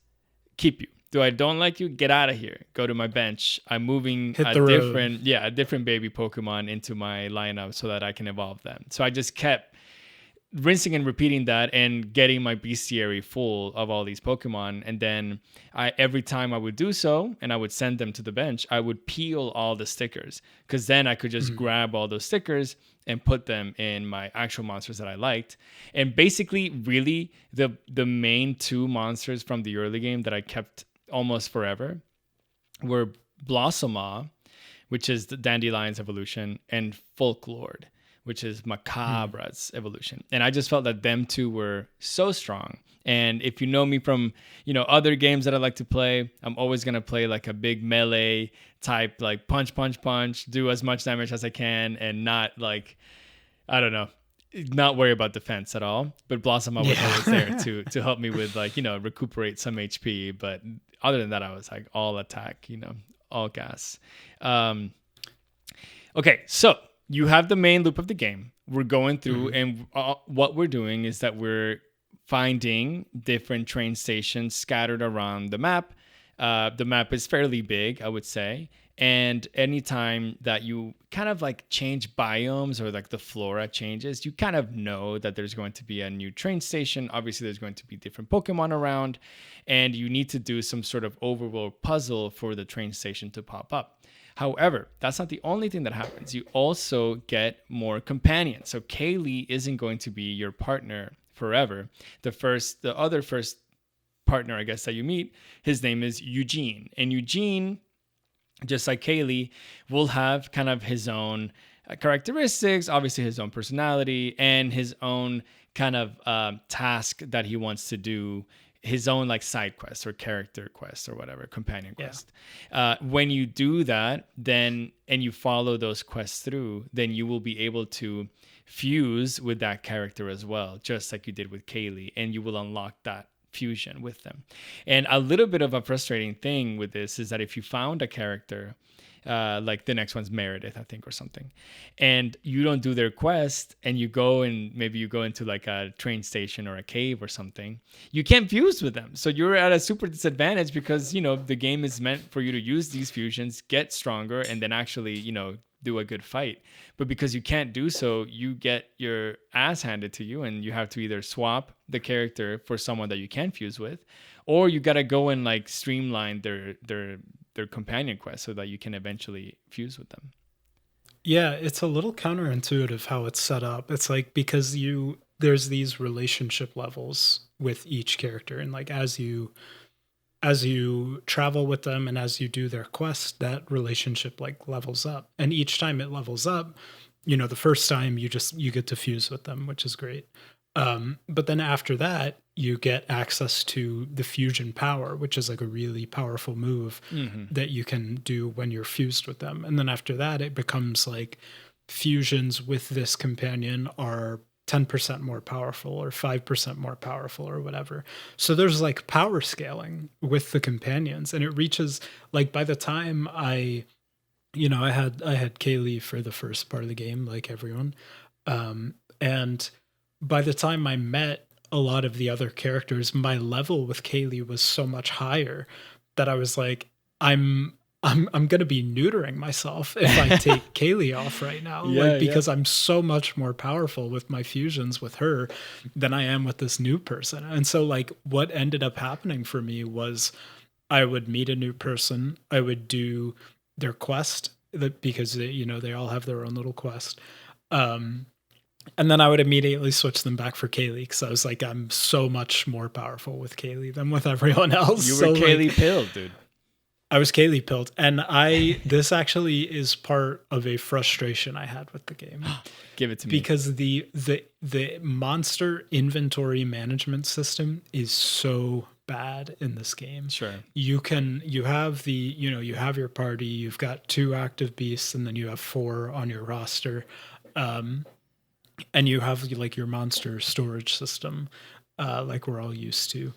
Keep you. Do I don't like you? Get out of here. Go to my bench. I'm moving a different baby Pokemon into my lineup so that I can evolve them. So I just kept rinsing and repeating that and getting my bestiary full of all these Pokemon. And then every time I would do so and I would send them to the bench, I would peel all the stickers because then I could just grab all those stickers and put them in my actual monsters that I liked. And basically, really, the main 2 monsters from the early game that I kept almost forever were Blossomaw, which is the Dandelion's evolution, and Folklord, which is Macabra's evolution. And I just felt that them 2 were so strong. And if you know me from, other games that I like to play, I'm always going to play like a big melee type, like punch, do as much damage as I can and not like, I don't know, not worry about defense at all. But Blossomaw was always there to help me with like, recuperate some HP. But other than that, I was like all attack, all gas. Okay, so you have the main loop of the game. We're going through and what we're doing is that we're finding different train stations scattered around the map. The map is fairly big, I would say. And anytime that you kind of like change biomes or like the flora changes, you kind of know that there's going to be a new train station. Obviously, there's going to be different Pokemon around, and you need to do some sort of overworld puzzle for the train station to pop up. However, that's not the only thing that happens. You also get more companions. So Kaylee isn't going to be your partner forever. The other first partner, I guess, that you meet, his name is Eugene. And Eugene, just like Kaylee, will have kind of his own characteristics, obviously his own personality, and his own kind of task that he wants to do, his own like side quest or character quest or whatever, companion quest. When you do that, then and you follow those quests through, then you will be able to fuse with that character as well, just like you did with Kaylee, and you will unlock that fusion with them. And a little bit of a frustrating thing with this is that if you found a character, like the next one's Meredith, I think, or something, and you don't do their quest, and you go and maybe you go into like a train station or a cave or something, you can't fuse with them. So you're at a super disadvantage because, the game is meant for you to use these fusions, get stronger, and then actually, do a good fight. But because you can't do so, you get your ass handed to you, and you have to either swap the character for someone that you can fuse with, or you got to go and like streamline their companion quest so that you can eventually fuse with them. Yeah, it's a little counterintuitive how it's set up. It's like because there's these relationship levels with each character, and like as you as you travel with them and as you do their quest, that relationship like levels up. And each time it levels up, the first time you get to fuse with them, which is great. But then after that, you get access to the fusion power, which is like a really powerful move that you can do when you're fused with them. And then after that, it becomes like fusions with this companion are 10% more powerful or 5% more powerful or whatever. So there's like power scaling with the companions, and it reaches like by the time I had Kaylee for the first part of the game, like everyone. And by the time I met a lot of the other characters, my level with Kaylee was so much higher that I was like, I'm gonna be neutering myself if I take Kaylee off right now, because I'm so much more powerful with my fusions with her than I am with this new person. And so like what ended up happening for me was I would meet a new person, I would do their quest because they all have their own little quest. And then I would immediately switch them back for Kaylee because I was like, I'm so much more powerful with Kaylee than with everyone else. You were Kaylee pilled, dude. I was Kaylee pilled. And this actually is part of a frustration I had with the game. Give it to me. Because the monster inventory management system is so bad in this game. Sure. You have you have your party, you've got 2 active beasts, and then you have 4 on your roster. And you have like your monster storage system, like we're all used to.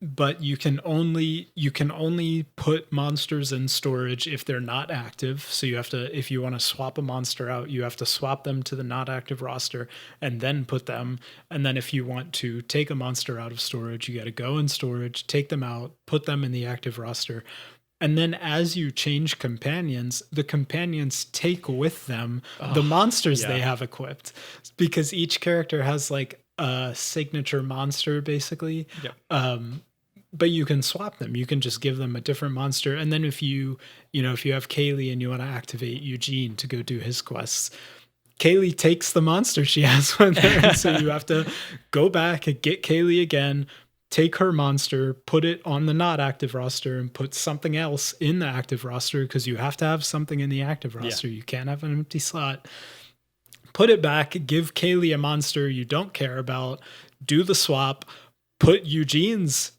But you can only put monsters in storage if they're not active. So you have to, if you want to swap a monster out, you have to swap them to the not active roster and then put them. And then if you want to take a monster out of storage, you got to go in storage, take them out, put them in the active roster. And then as you change companions, the companions take with them the monsters they have equipped, because each character has like a signature monster basically. Yep. But you can swap them. You can just give them a different monster. And then if you have Kaylee and you want to activate Eugene to go do his quests, Kaylee takes the monster she has with her. And so you have to go back and get Kaylee again, take her monster, put it on the not active roster, and put something else in the active roster, because you have to have something in the active roster. You can't have an empty slot. Put it back, give Kaylee a monster you don't care about, do the swap, put Eugene's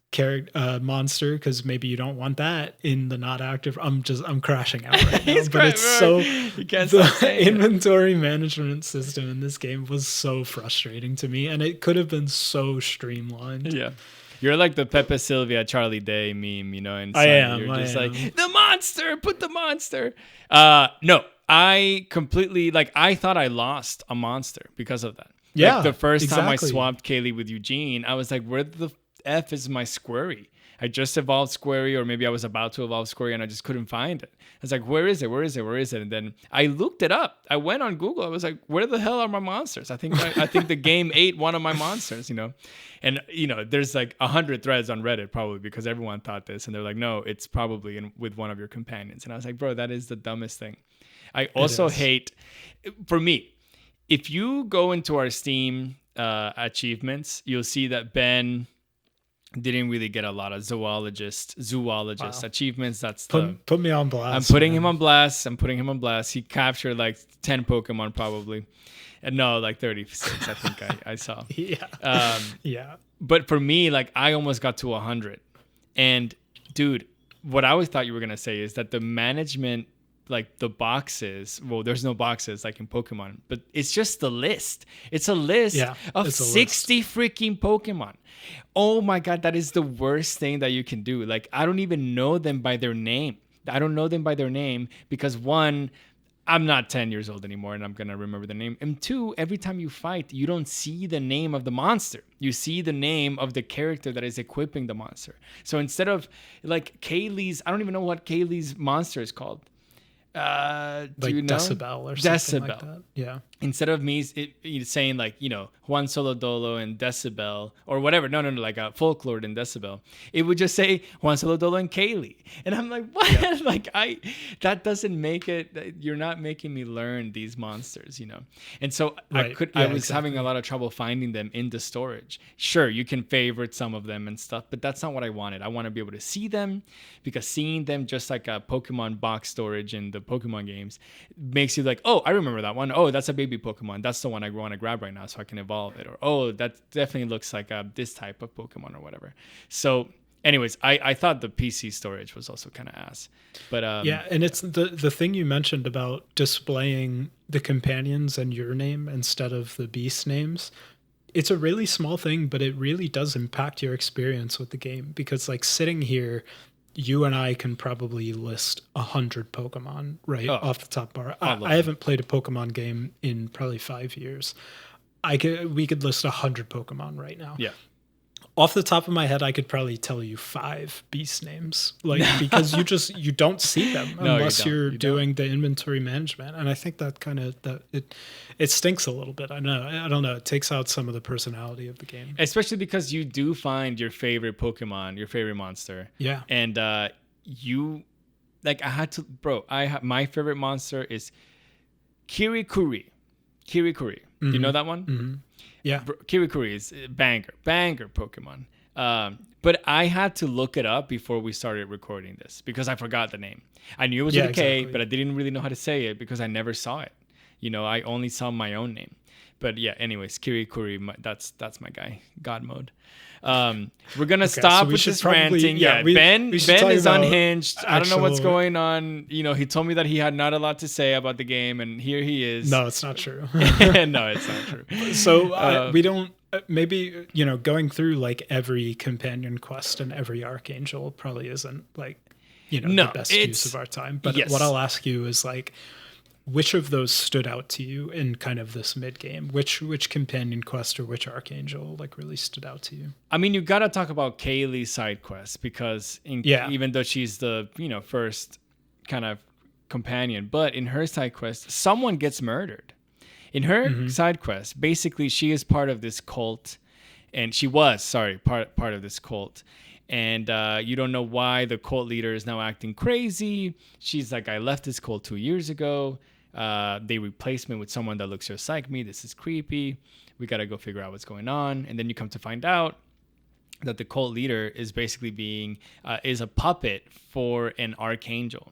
monster, because maybe you don't want that in the not active. I'm crashing out right now. But it's so the inventory management system in this game was so frustrating to me, and it could have been so streamlined. Yeah. You're like the Pepe Sylvia Charlie Day meme, and I am. You're just like, the monster, put the monster. No, I completely, I thought I lost a monster because of that. Yeah, like the first time I swapped Kaylee with Eugene, I was like, where the F is my Squirry? I just evolved Squirry, or maybe I was about to evolve Squirry and I just couldn't find it. I was like, where is it? Where is it? Where is it? And then I looked it up. I went on Google. I was like, where the hell are my monsters? I think the game ate one of my monsters, And, there's like 100 threads on Reddit probably because everyone thought this. And they're like, no, it's probably with one of your companions. And I was like, bro, that is the dumbest thing. I also hate, for me, if you go into our Steam achievements, you'll see that Ben didn't really get a lot of zoologist achievements. That's put me on blast. I'm putting him on blast. He captured like 10 Pokemon probably. And no, like 36, I think I saw. Yeah. Yeah. But for me, I almost got to 100. And dude, what I always thought you were going to say is that the management, the boxes, well, there's no boxes like in Pokemon, but it's just the list. It's a list of 60 freaking Pokemon. Oh my God, that is the worst thing that you can do. I don't even know them by their name. I don't know them by their name because 1, I'm not 10 years old anymore and I'm going to remember the name. And 2, every time you fight, you don't see the name of the monster. You see the name of the character that is equipping the monster. So instead of Kaylee's, I don't even know what Kaylee's monster is called. Do you know? Decibel or something like that. Yeah. instead of me saying like, Juan Solo Dolo and Decibel or whatever, no, like a Folklore and Decibel, it would just say Juan Solo Dolo and Kaylee. And I'm like, what? Yeah. Like that doesn't make it, you're not making me learn these monsters, And so right. I was having a lot of trouble finding them in the storage. Sure, you can favorite some of them and stuff, but that's not what I wanted. I want to be able to see them, because seeing them just like a Pokemon box storage in the Pokemon games makes you like, oh, I remember that one. Oh, that's a baby Pokemon. That's the one I want to grab right now so I can evolve it. Or, oh, that definitely looks like this type of Pokemon or whatever. So anyways, I thought the PC storage was also kind of ass. But yeah, and it's the thing you mentioned about displaying the companions and your name instead of the beast names. It's a really small thing, but it really does impact your experience with the game, because like sitting here, you and I can probably list 100 Pokemon off the top bar. I haven't played a Pokemon game in probably 5 years. We could list 100 Pokemon right now. Yeah. Off the top of my head, I could probably tell you 5 beast names, like, because you don't see them unless you're doing the inventory management. And I think that it stinks a little bit. I don't know. It takes out some of the personality of the game, especially because you do find your favorite Pokemon, your favorite monster. Yeah. And you like, my favorite monster is Kirikuri. Mm-hmm. Do you know that one? Mm-hmm. Yeah. Kirikuri is banger Pokemon. But I had to look it up before we started recording this because I forgot the name. I knew it was with a K, exactly. But I didn't really know how to say it because I never saw it. I only saw my own name. But yeah, anyways, Kirikuri, that's my guy. God mode. We're gonna stop with this ranting. Yeah, Ben is unhinged. I don't know what's going on. He told me that he had not a lot to say about the game, and here he is. No, it's not true. No, it's not true. So we don't. Maybe going through like every companion quest and every Archangel probably isn't like the best use of our time. But yes. What I'll ask you is like, which of those stood out to you in kind of this mid game? Which companion quest or which Archangel like really stood out to you? I mean, you got to talk about Kaylee's side quest because even though she's the first kind of companion, but in her side quest, someone gets murdered. In her side quest, basically she is part of this cult, and she was part of this cult. And you don't know why the cult leader is now acting crazy. She's like, I left this cult 2 years ago. They replaced me with someone that looks just like me. This is creepy. We got to go figure out what's going on. And then you come to find out that the cult leader is basically is a puppet for an Archangel.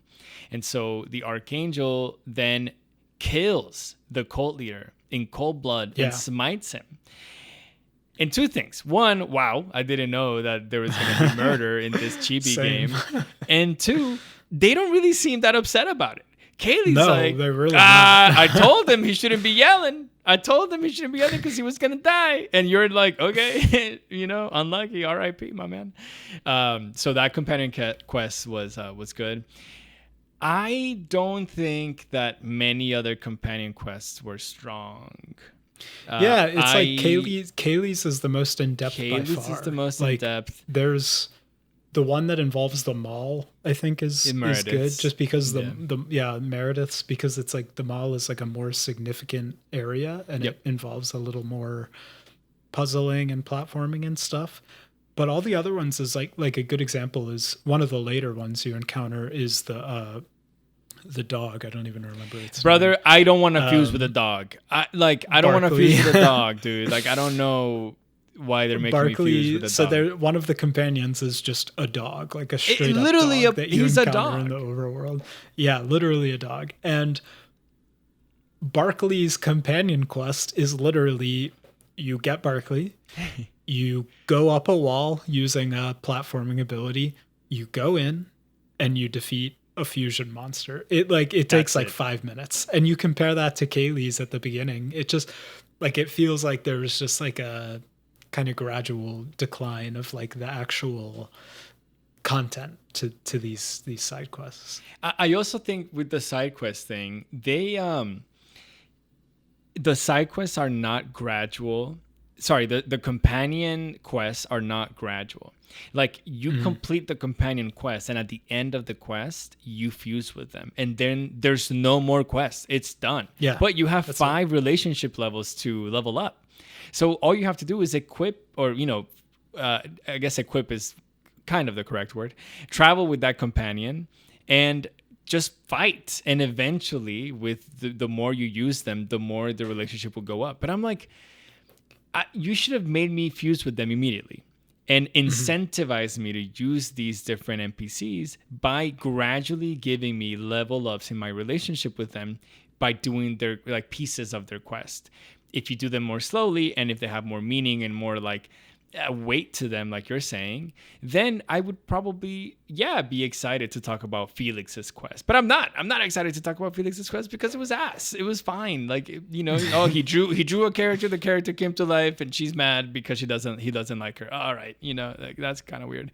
And so the Archangel then kills the cult leader in cold blood and smites him. And two things. One, wow, I didn't know that there was going to be murder in this chibi game. And two, they don't really seem that upset about it. Kaylee's like, they're really not. I told him he shouldn't be yelling. Because he was going to die. And you're like, okay, unlucky, R.I.P., my man. So that companion quest was good. I don't think that many other companion quests were strong. It's like Kaylee's is the most in depth by far. Kaylee's is the most in depth. There's the one that involves the mall. I think is good, just because Meredith's, because it's like the mall is like a more significant area and it involves a little more puzzling and platforming and stuff. But all the other ones is like a good example is one of the later ones you encounter is the dog. I don't even remember its brother. name. I don't want to fuse with a dog. I don't want to fuse with a dog, dude. Like I don't know why they're making me fuse with a dog. So one of the companions is just a dog, like a straight up dog that you encounter in the overworld. Yeah, literally a dog. And Barkley's companion quest is literally you get Barkley, you go up a wall using a platforming ability, you go in and you defeat a fusion monster. It takes 5 minutes, and you compare that to Kaylee's at the beginning. It just it feels like there was just like a kind of gradual decline of like the actual content to these side quests. I also think with the side quest thing, the side quests are not gradual. Sorry, the companion quests are not gradual. Like you complete the companion quest, and at the end of the quest, you fuse with them, and then there's no more quests. It's done. Yeah, But you have that's 5 relationship levels to level up. So all you have to do is equip, or I guess equip is kind of the correct word. Travel with that companion, and just fight. And eventually, with the more you use them, the more the relationship will go up. But I'm like, you should have made me fuse with them immediately and incentivize me to use these different NPCs by gradually giving me level ups in my relationship with them by doing their like pieces of their quest. If you do them more slowly, and if they have more meaning and more like weight to them, like you're saying, then I would probably be excited to talk about Felix's quest. But I'm not excited to talk about Felix's quest because it was ass. It was fine. Like, he drew a character, the character came to life, and she's mad because he doesn't like her. All right, like that's kind of weird.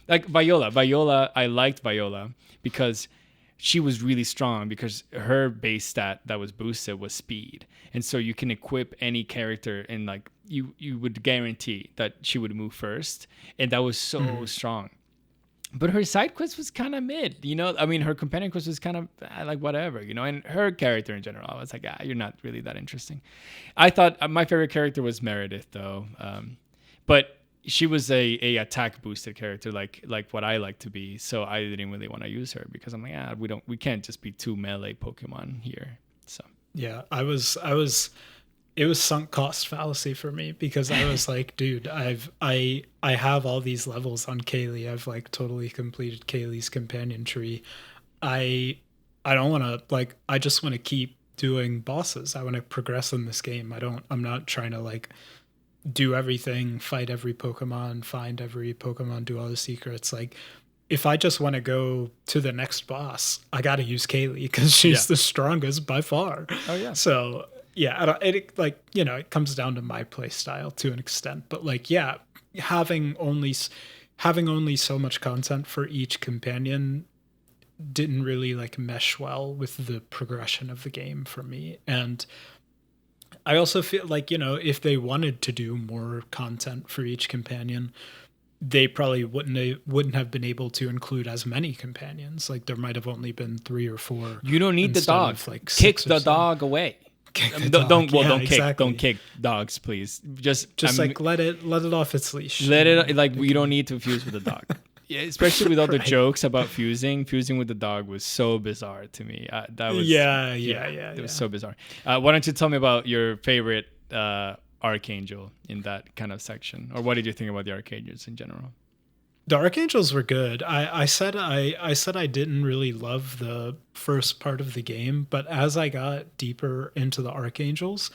Like Viola, I liked Viola because she was really strong, because her base stat that was boosted was speed. And so you can equip any character, and like you would guarantee that she would move first. And that was so strong. But her side quest was kind of mid, I mean, her companion quest was kind of like whatever, and her character in general, I was like, you're not really that interesting. I thought my favorite character was Meredith, though. But she was a attack boosted character, like what I like to be. So I didn't really want to use her, because I'm like, we can't just be 2 melee Pokemon here. So yeah, it was sunk cost fallacy for me, because I was like, dude, I have all these levels on Kaylee. I've like totally completed Kaylee's companion tree. I don't want to, like, I just want to keep doing bosses. I want to progress in this game. I'm not trying to like do everything, fight every Pokemon, find every Pokemon, do all the secrets. Like, if I just want to go to the next boss, I got to use Kaylee, because she's the strongest by far. Oh yeah. So yeah, it comes down to my play style to an extent, but like, yeah, having only so much content for each companion didn't really like mesh well with the progression of the game for me. And I also feel like, if they wanted to do more content for each companion, they probably wouldn't have been able to include as many companions. Like, there might have only been 3 or 4. You don't need the dog. Like, kick the dog away. Don't kick dogs, please. Just like let it off its leash. We don't need to fuse with the dog. Yeah, especially with all the jokes about fusing with the dog was so bizarre to me. That was it was so bizarre. Why don't you tell me about your favorite Archangel in that kind of section, or what did you think about the Archangels in general? The Archangels were good. I said I didn't really love the first part of the game, but as I got deeper into the Archangels,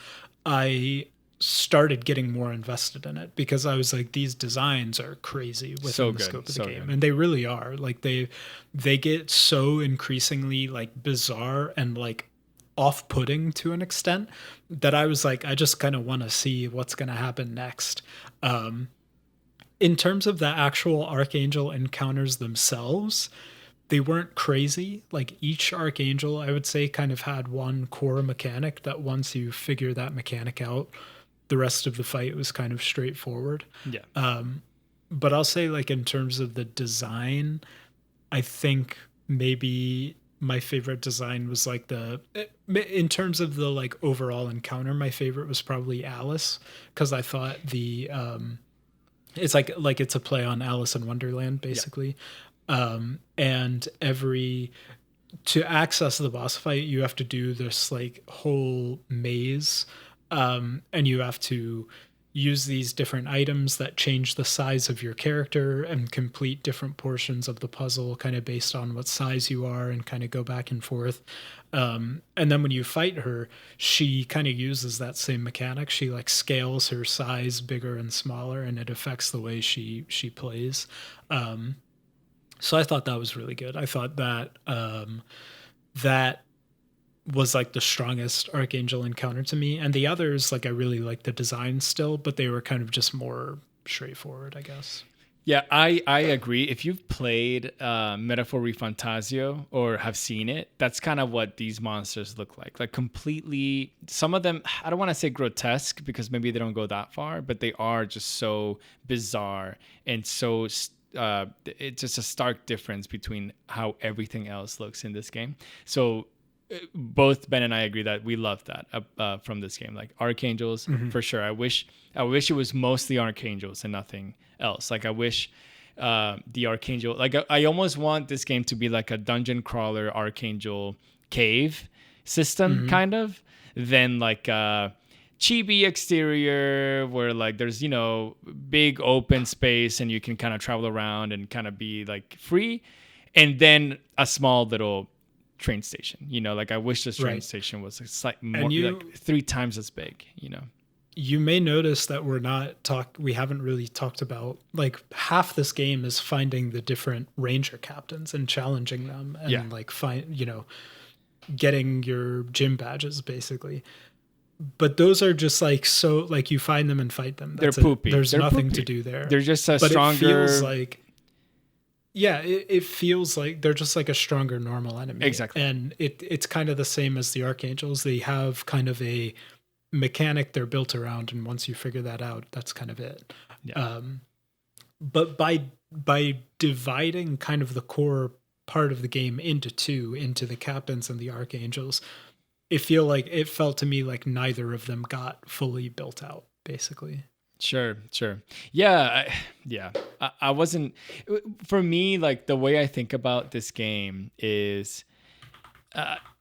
I started getting more invested in it, because I was like, these designs are crazy within the scope of the game. And they really are. Like, they get so increasingly like bizarre and like off-putting to an extent that I was like, I just kind of want to see what's going to happen next. In terms of the actual Archangel encounters themselves, they weren't crazy. Like, each Archangel, I would say, kind of had one core mechanic that once you figure that mechanic out, the rest of the fight was kind of straightforward. Yeah. But I'll say, like, in terms of the design, I think maybe my favorite design was like in terms of the like overall encounter, my favorite was probably Alice, because I thought it's like it's a play on Alice in Wonderland, basically. Yeah. And to access the boss fight, you have to do this like whole maze, and you have to use these different items that change the size of your character and complete different portions of the puzzle kind of based on what size you are, and kind of go back and forth. And then when you fight her, she kind of uses that same mechanic. She like scales her size bigger and smaller, and it affects the way she plays. So I thought that was really good. I thought that that was like the strongest Archangel encounter to me. And the others, like, I really liked the design still, but they were kind of just more straightforward, I guess. Yeah, I agree. If you've played Metaphor Refantasio or have seen it, that's kind of what these monsters look like. Like completely, some of them, I don't want to say grotesque because maybe they don't go that far, but they are just so bizarre and so it's just a stark difference between how everything else looks in this game. So both Ben and I agree that we love that from this game. Like Archangels, for sure. I wish it was mostly Archangels and nothing else. Like I wish the Archangel, like I almost want this game to be like a dungeon crawler Archangel cave system, kind of, than like a chibi exterior where like there's, you know, big open space and you can kind of travel around and kind of be like free, and then a small little train station. You know, like I wish this train station was like 3 times as big, you know. You may notice that we haven't really talked about, like, half this game is finding the different ranger captains and challenging them and like getting your gym badges basically. But those are just like, so like you find them and fight them. They're poopy. There's They're nothing poopy. to do there. They're just a but stronger. It feels like, yeah, it feels like they're just like a stronger normal enemy. Exactly. And it's kind of the same as the Archangels. They have kind of a mechanic they're built around, and once you figure that out, that's kind of it. Yeah. But by dividing kind of the core part of the game into two, into the captains and the Archangels, it felt to me like neither of them got fully built out, basically. Sure. Yeah. I wasn't, for me, like the way I think about this game is,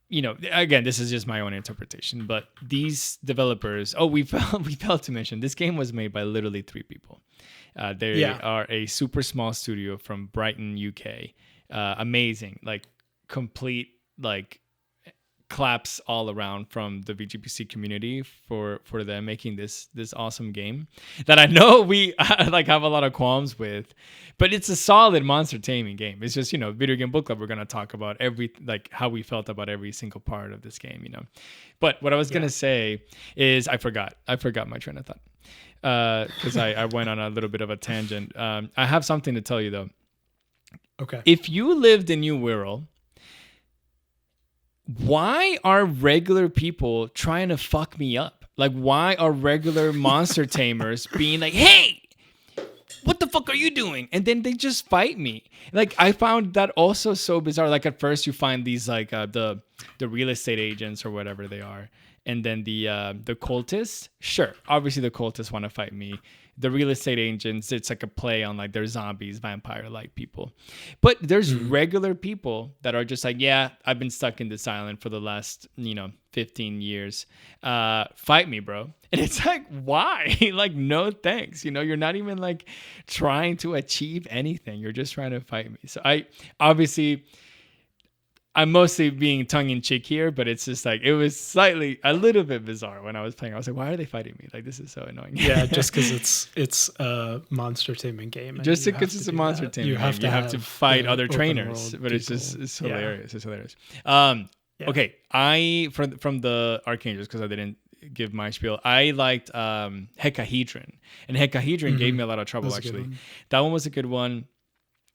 you know, again, this is just my own interpretation, but these developers, we failed to mention, this game was made by literally 3 people. They are a super small studio from Brighton, UK. Amazing, like complete, like claps all around from the VGPC community for them making this awesome game that I know we like have a lot of qualms with, but it's a solid monster taming game. It's just, you know, Video Game Book Club, we're going to talk about like how we felt about every single part of this game, you know. But what I was going to say is I forgot my train of thought because I went on a little bit of a tangent. I have something to tell you though. Okay. If you lived in New Wirral, why are regular people trying to fuck me up? Like, why are regular monster tamers being like, hey, what the fuck are you doing? And then they just fight me. Like, I found that also so bizarre. Like, at first you find these, like, the real estate agents or whatever they are. And then the cultists, sure, obviously the cultists want to fight me. The real estate agents, it's like a play on like they're zombies, vampire-like people. But there's regular people that are just like, yeah, I've been stuck in this island for the last, 15 years. Fight me, bro. And it's like, why? Like, no thanks. You're not even like trying to achieve anything. You're just trying to fight me. So I'm mostly being tongue-in-cheek here, but it's just like, it was a little bit bizarre when I was playing. I was like, why are they fighting me? Like, this is so annoying. Yeah, just because it's a monster taming game. Just because it's a monster taming game. You have to fight other trainers, but it's hilarious. It's hilarious. Okay, from the Archangels, because I didn't give my spiel, I liked Hecahedron. And Hecahedron gave me a lot of trouble, actually. That one was a good one.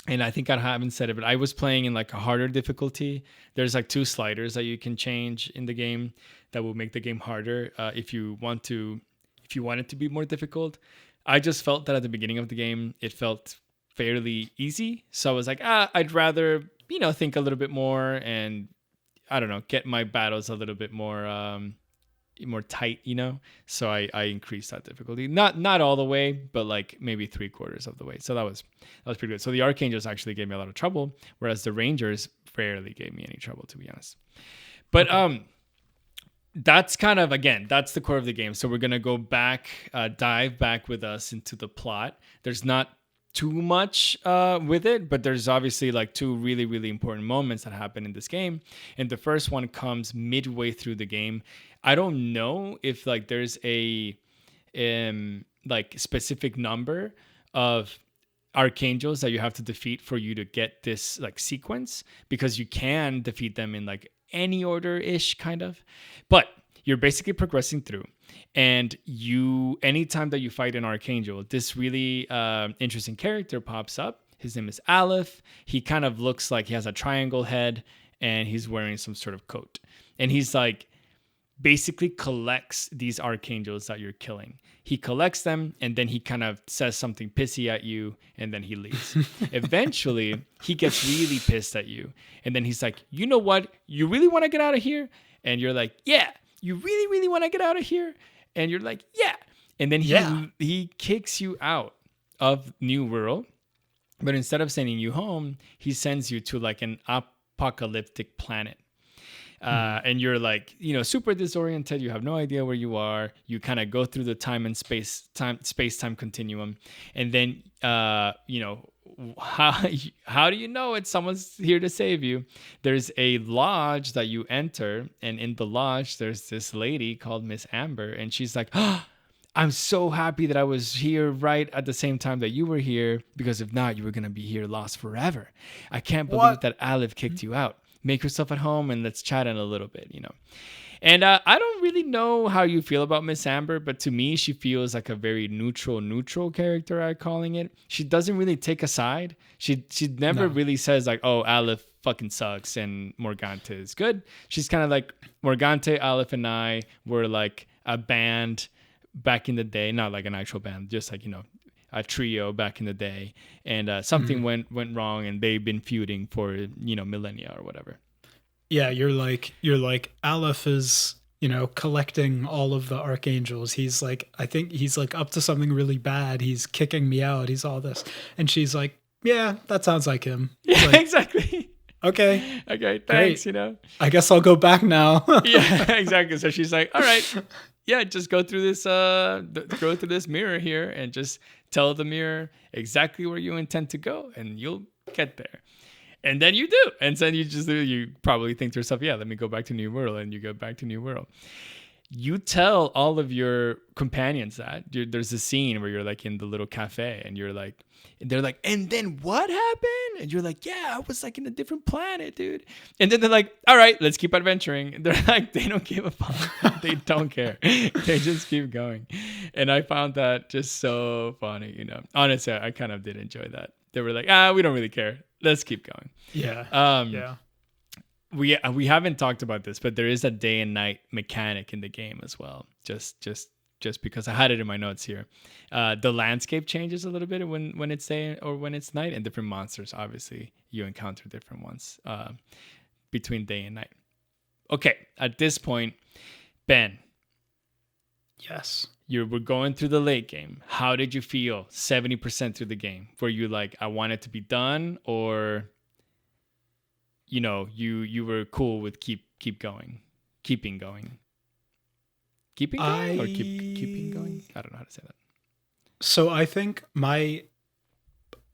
And I think I haven't said it, but I was playing in like a harder difficulty. There's like 2 sliders that you can change in the game that will make the game harder if you want it to be more difficult. I just felt that at the beginning of the game, it felt fairly easy. So I was like, I'd rather, think a little bit more and, I don't know, get my battles a little bit more tight, so I increased that difficulty, not all the way, but like maybe 3/4 of the way. So that was pretty good. So the Archangels actually gave me a lot of trouble, whereas the Rangers rarely gave me any trouble, to be honest. But that's kind of, again, that's the core of the game. So we're gonna go back, dive back with us into the plot. There's not too much with it, but there's obviously like 2 really, really important moments that happen in this game. And the first one comes midway through the game. I don't know if like there's a like specific number of Archangels that you have to defeat for you to get this like sequence, because you can defeat them in like any order-ish kind of. But you're basically progressing through, and anytime that you fight an archangel, this really interesting character pops up. His name is Aleph. He kind of looks like he has a triangle head, and he's wearing some sort of coat, and he's like basically collects these archangels that you're killing. He collects them, and then he kind of says something pissy at you, and then he leaves. Eventually, he gets really pissed at you, and then he's like, you know what? You really want to get out of here? And you're like, yeah. You really, really want to get out of here? And you're like, yeah. And then he kicks you out of New Wirral, but instead of sending you home, he sends you to like an apocalyptic planet. And you're like, super disoriented. You have no idea where you are. You kind of go through the time and space time continuum, and then how do you know it's someone's here to save you? There's a lodge that you enter, and in the lodge there's this lady called Miss Amber, and she's like, oh, I'm so happy that I was here right at the same time that you were here, because if not, you were gonna be here lost forever. I can't believe that Aleph kicked you out. Make yourself at home and let's chat in a little bit, And I don't really know how you feel about Miss Amber, but to me, she feels like a very neutral character, I'm calling it. She doesn't really take a side. She never really says like, oh, Aleph fucking sucks and Morgante is good. She's kind of like, Morgante, Aleph, and I were like a band back in the day. Not like an actual band, just like, a trio back in the day, and something went wrong, and they've been feuding for millennia or whatever. Yeah, you're like Aleph is collecting all of the archangels. He's like, I think he's like up to something really bad. He's kicking me out. He's all this, and she's like, yeah, that sounds like him. Yeah, like, exactly. Okay, thanks. Great. I guess I'll go back now. Yeah, exactly. So she's like, all right, yeah, just go through this mirror here and just tell the mirror exactly where you intend to go, and you'll get there. And then you do. And then you probably think to yourself, yeah, let me go back to New Wirral, and you go back to New Wirral. You tell all of your companions that. There's a scene where you're like in the little cafe, and they're like, and then what happened? And you're like, yeah, I was like in a different planet, dude. And then they're like, all right, let's keep adventuring. And they're like, they don't give a fuck. They don't care. They just keep going. And I found that just so funny, Honestly, I kind of did enjoy that. They were like, we don't really care. Let's keep going. Yeah. Yeah. We haven't talked about this, but there is a day and night mechanic in the game as well. Just because I had it in my notes here. The landscape changes a little bit when it's day or when it's night, and different monsters, obviously, you encounter different ones between day and night. Okay, at this point, Ben. Yes. You were going through the late game. How did you feel 70% through the game? Were you like, I want it to be done, or you were cool with keeping going? Keeping going or keeping going? I don't know how to say that. So I think my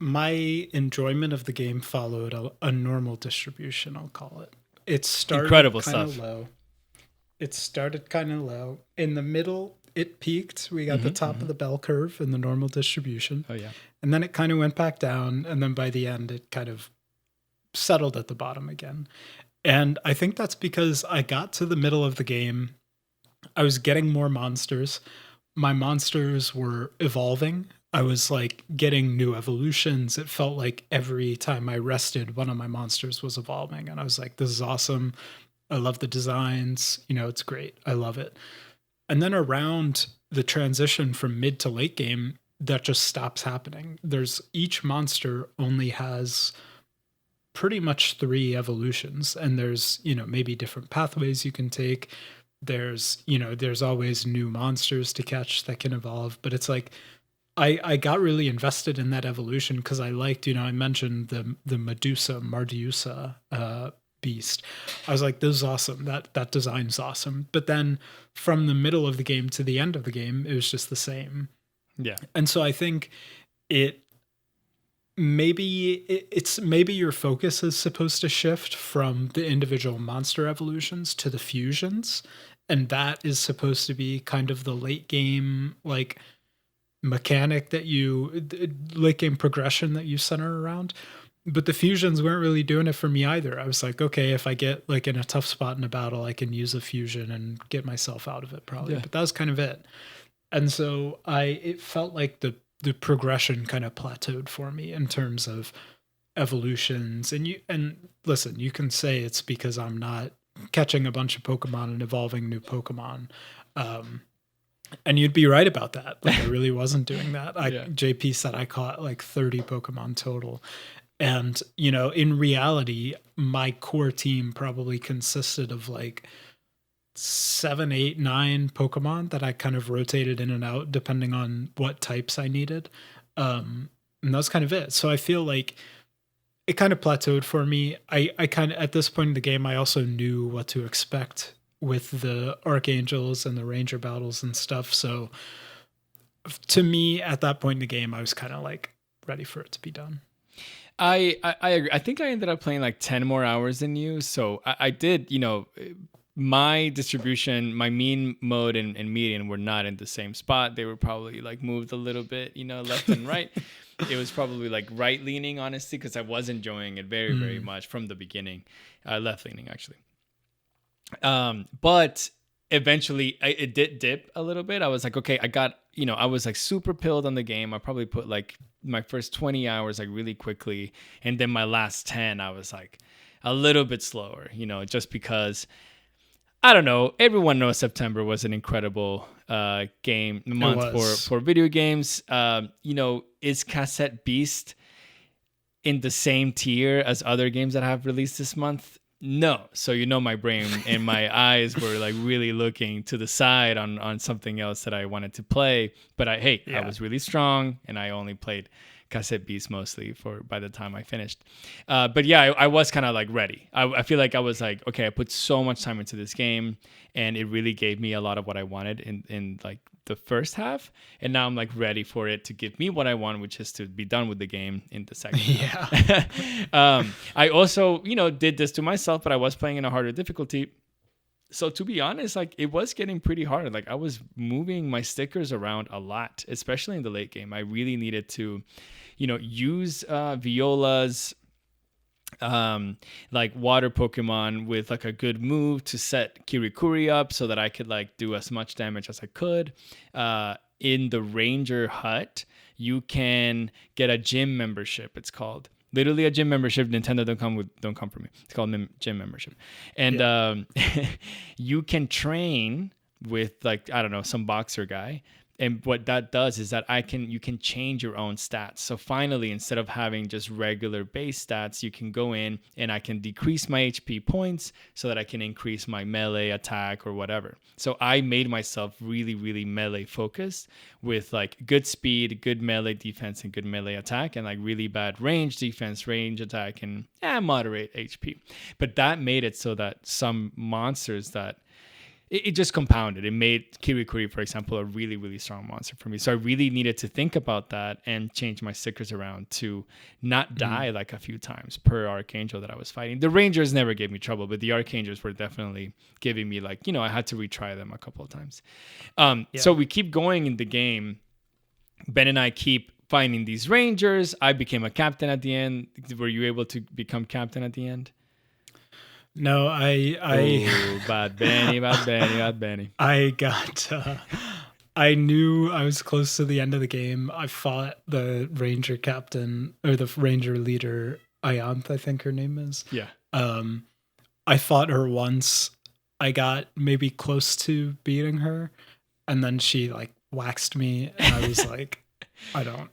enjoyment of the game followed a normal distribution, I'll call it. It started incredible kind stuff. Of low. It started kind of low. In the middle, it peaked. We got the top of the bell curve in the normal distribution. Oh yeah. And then it kind of went back down, and then by the end it kind of settled at the bottom again. And I think that's because I got to the middle of the game. I was getting more monsters. My monsters were evolving. I was like getting new evolutions. It felt like every time I rested, one of my monsters was evolving. And I was like, this is awesome. I love the designs. It's great. I love it. And then around the transition from mid to late game, that just stops happening. Each monster only has pretty much 3 evolutions, and there's, maybe different pathways you can take. There's always new monsters to catch that can evolve, but it's like, I got really invested in that evolution because I liked, I mentioned the Mardusa beast. I was like, this is awesome. That design's awesome. But then from the middle of the game to the end of the game, it was just the same. Yeah. And so I think maybe your focus is supposed to shift from the individual monster evolutions to the fusions. And that is supposed to be kind of the late game, like, mechanic late game progression that you center around. but the fusions weren't really doing it for me either. I was like, okay, if I get like in a tough spot in a battle, I can use a fusion and get myself out of it probably. Yeah. But that was kind of it. And so it felt like the progression kind of plateaued for me in terms of evolutions. And listen, you can say it's because I'm not catching a bunch of Pokemon and evolving new Pokemon. Um, and you'd be right about that. Like I really wasn't doing that. Yeah. JP said I caught like 30 Pokemon total. And, you know, in reality, my core team probably consisted of like 7, 8, 9 Pokemon that I kind of rotated in and out depending on what types I needed. And that's kind of it. So I feel like it kind of plateaued for me. I kind of, at this point in the game, I also knew what to expect with the Archangels and the Ranger battles and stuff. So to me, at that point in the game, I was kind of like ready for it to be done. I agree. I think I ended up playing like 10 more hours than you. So I did, you know, my distribution, my mean mode and median were not in the same spot. They were probably like moved a little bit, you know, left and right. It was probably like right leaning, honestly, because I was enjoying it very, very much from the beginning. Left leaning, actually. But eventually it did dip a little bit. I was like, okay, I got, you know, I was like super pilled on the game. I probably put like my first 20 hours like really quickly. And then my last 10, I was like a little bit slower, you know, just because I don't know. Everyone knows September was an incredible month for video games. You know, is Cassette Beast in the same tier as other games that have released this month? No. So, you know, my brain and my eyes were like really looking to the side on something else that I wanted to play. But I was really strong and I only played Cassette Beast mostly by the time I finished. But yeah, I was kind of like ready. I feel like I was like, okay, I put so much time into this game and it really gave me a lot of what I wanted in like the first half. And now I'm like ready for it to give me what I want, which is to be done with the game in the second half. I also, you know, did this to myself, but I was playing in a harder difficulty. So to be honest, like it was getting pretty hard. Like I was moving my stickers around a lot, especially in the late game. I really needed to, you know, use Viola's like water Pokemon with like a good move to set Kirikuri up so that I could like do as much damage as I could. In the Ranger hut, you can get a gym membership, it's called. Literally a gym membership. Nintendo don't come for me. It's called gym membership. And you can train with like, I don't know, some boxer guy. And what that does is that you can change your own stats. So finally, instead of having just regular base stats, you can go in and I can decrease my HP points so that I can increase my melee attack or whatever. So I made myself really, really melee focused with like good speed, good melee defense, and good melee attack, and like really bad range defense, range attack, and moderate HP. But that made it so that some monsters that it just compounded. It made Kirikuri, for example, a really, really strong monster for me. So I really needed to think about that and change my stickers around to not die like a few times per Archangel that I was fighting. The Rangers never gave me trouble, but the Archangels were definitely giving me like, you know, I had to retry them a couple of times. So we keep going in the game. Ben and I keep finding these Rangers. I became a captain at the end. Were you able to become captain at the end? No, Bad Benny. I got, I knew I was close to the end of the game. I fought the Ranger captain or the Ranger leader, Ayanth, I think her name is. Yeah. I fought her once. I got maybe close to beating her, and then she like waxed me, and I was like, I don't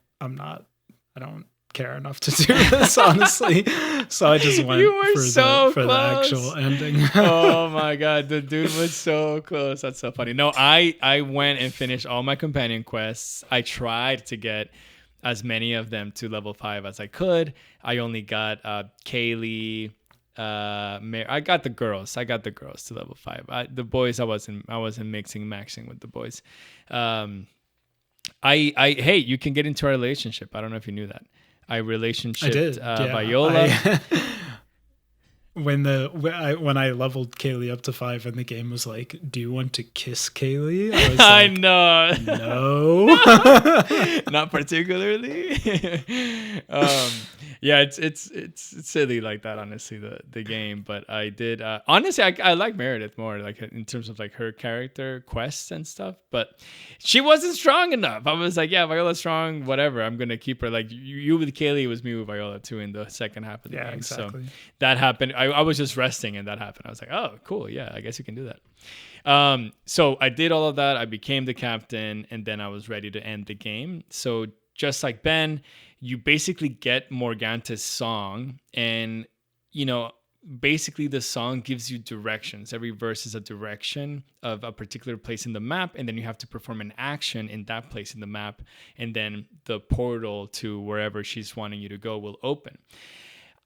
care enough to do this, honestly. So I just went for the actual ending. Oh my god, the dude was so close. That's so funny. No, I went and finished all my companion quests. I tried to get as many of them to level 5 as I could. I only got Kaylee, I got the girls to level 5. The boys I wasn't maxing with the boys. Hey, you can get into a relationship. I don't know if you knew that. I did. Viola. when I leveled Kaylee up to 5 and the game was like, "Do you want to kiss Kaylee?" I was I like, know. "No." Not particularly. Yeah, it's silly like that, honestly, the game. But I did honestly, I like Meredith more, like in terms of like her character quests and stuff. But she wasn't strong enough. I was like, yeah, Viola's strong, whatever. I'm gonna keep her. Like you with Kaylee, it was me with Viola too in the second half of the Yeah, game. exactly. So that happened. I was just resting and that happened. I was like, oh, cool. Yeah, I guess you can do that. So I did all of that. I became the captain, and then I was ready to end the game. So just like Ben, you basically get Morganta's song, and basically the song gives you directions. Every verse is a direction of a particular place in the map, and then you have to perform an action in that place in the map, and then the portal to wherever she's wanting you to go will open.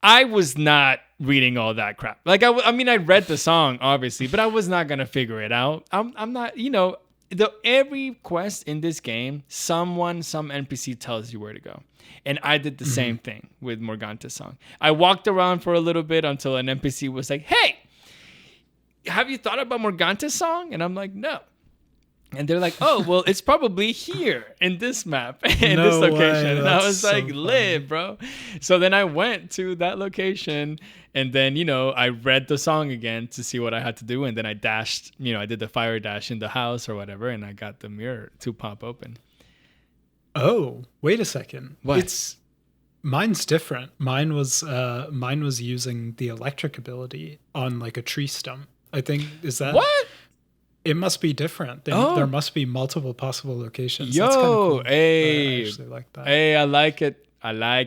I was not reading all that crap. Like, I mean, I read the song, obviously, but I was not going to figure it out. I'm not, every quest in this game, some NPC tells you where to go. And I did the same thing with Morganta's song. I walked around for a little bit until an NPC was like, "Hey, have you thought about Morganta's song?" And I'm like, "No." And they're like, "Oh, well, it's probably here in this map, in No this location." way. And I That's was so like, funny. "Live, bro." So then I went to that location, and then, I read the song again to see what I had to do. And then I dashed, I did the fire dash in the house or whatever, and I got the mirror to pop open. Oh, wait a second. What? Mine's different. Mine was using the electric ability on like a tree stump. I think is that What? It must be different. There must be multiple possible locations. That's kind of Yo, cool. hey. I actually like that. Hey, I like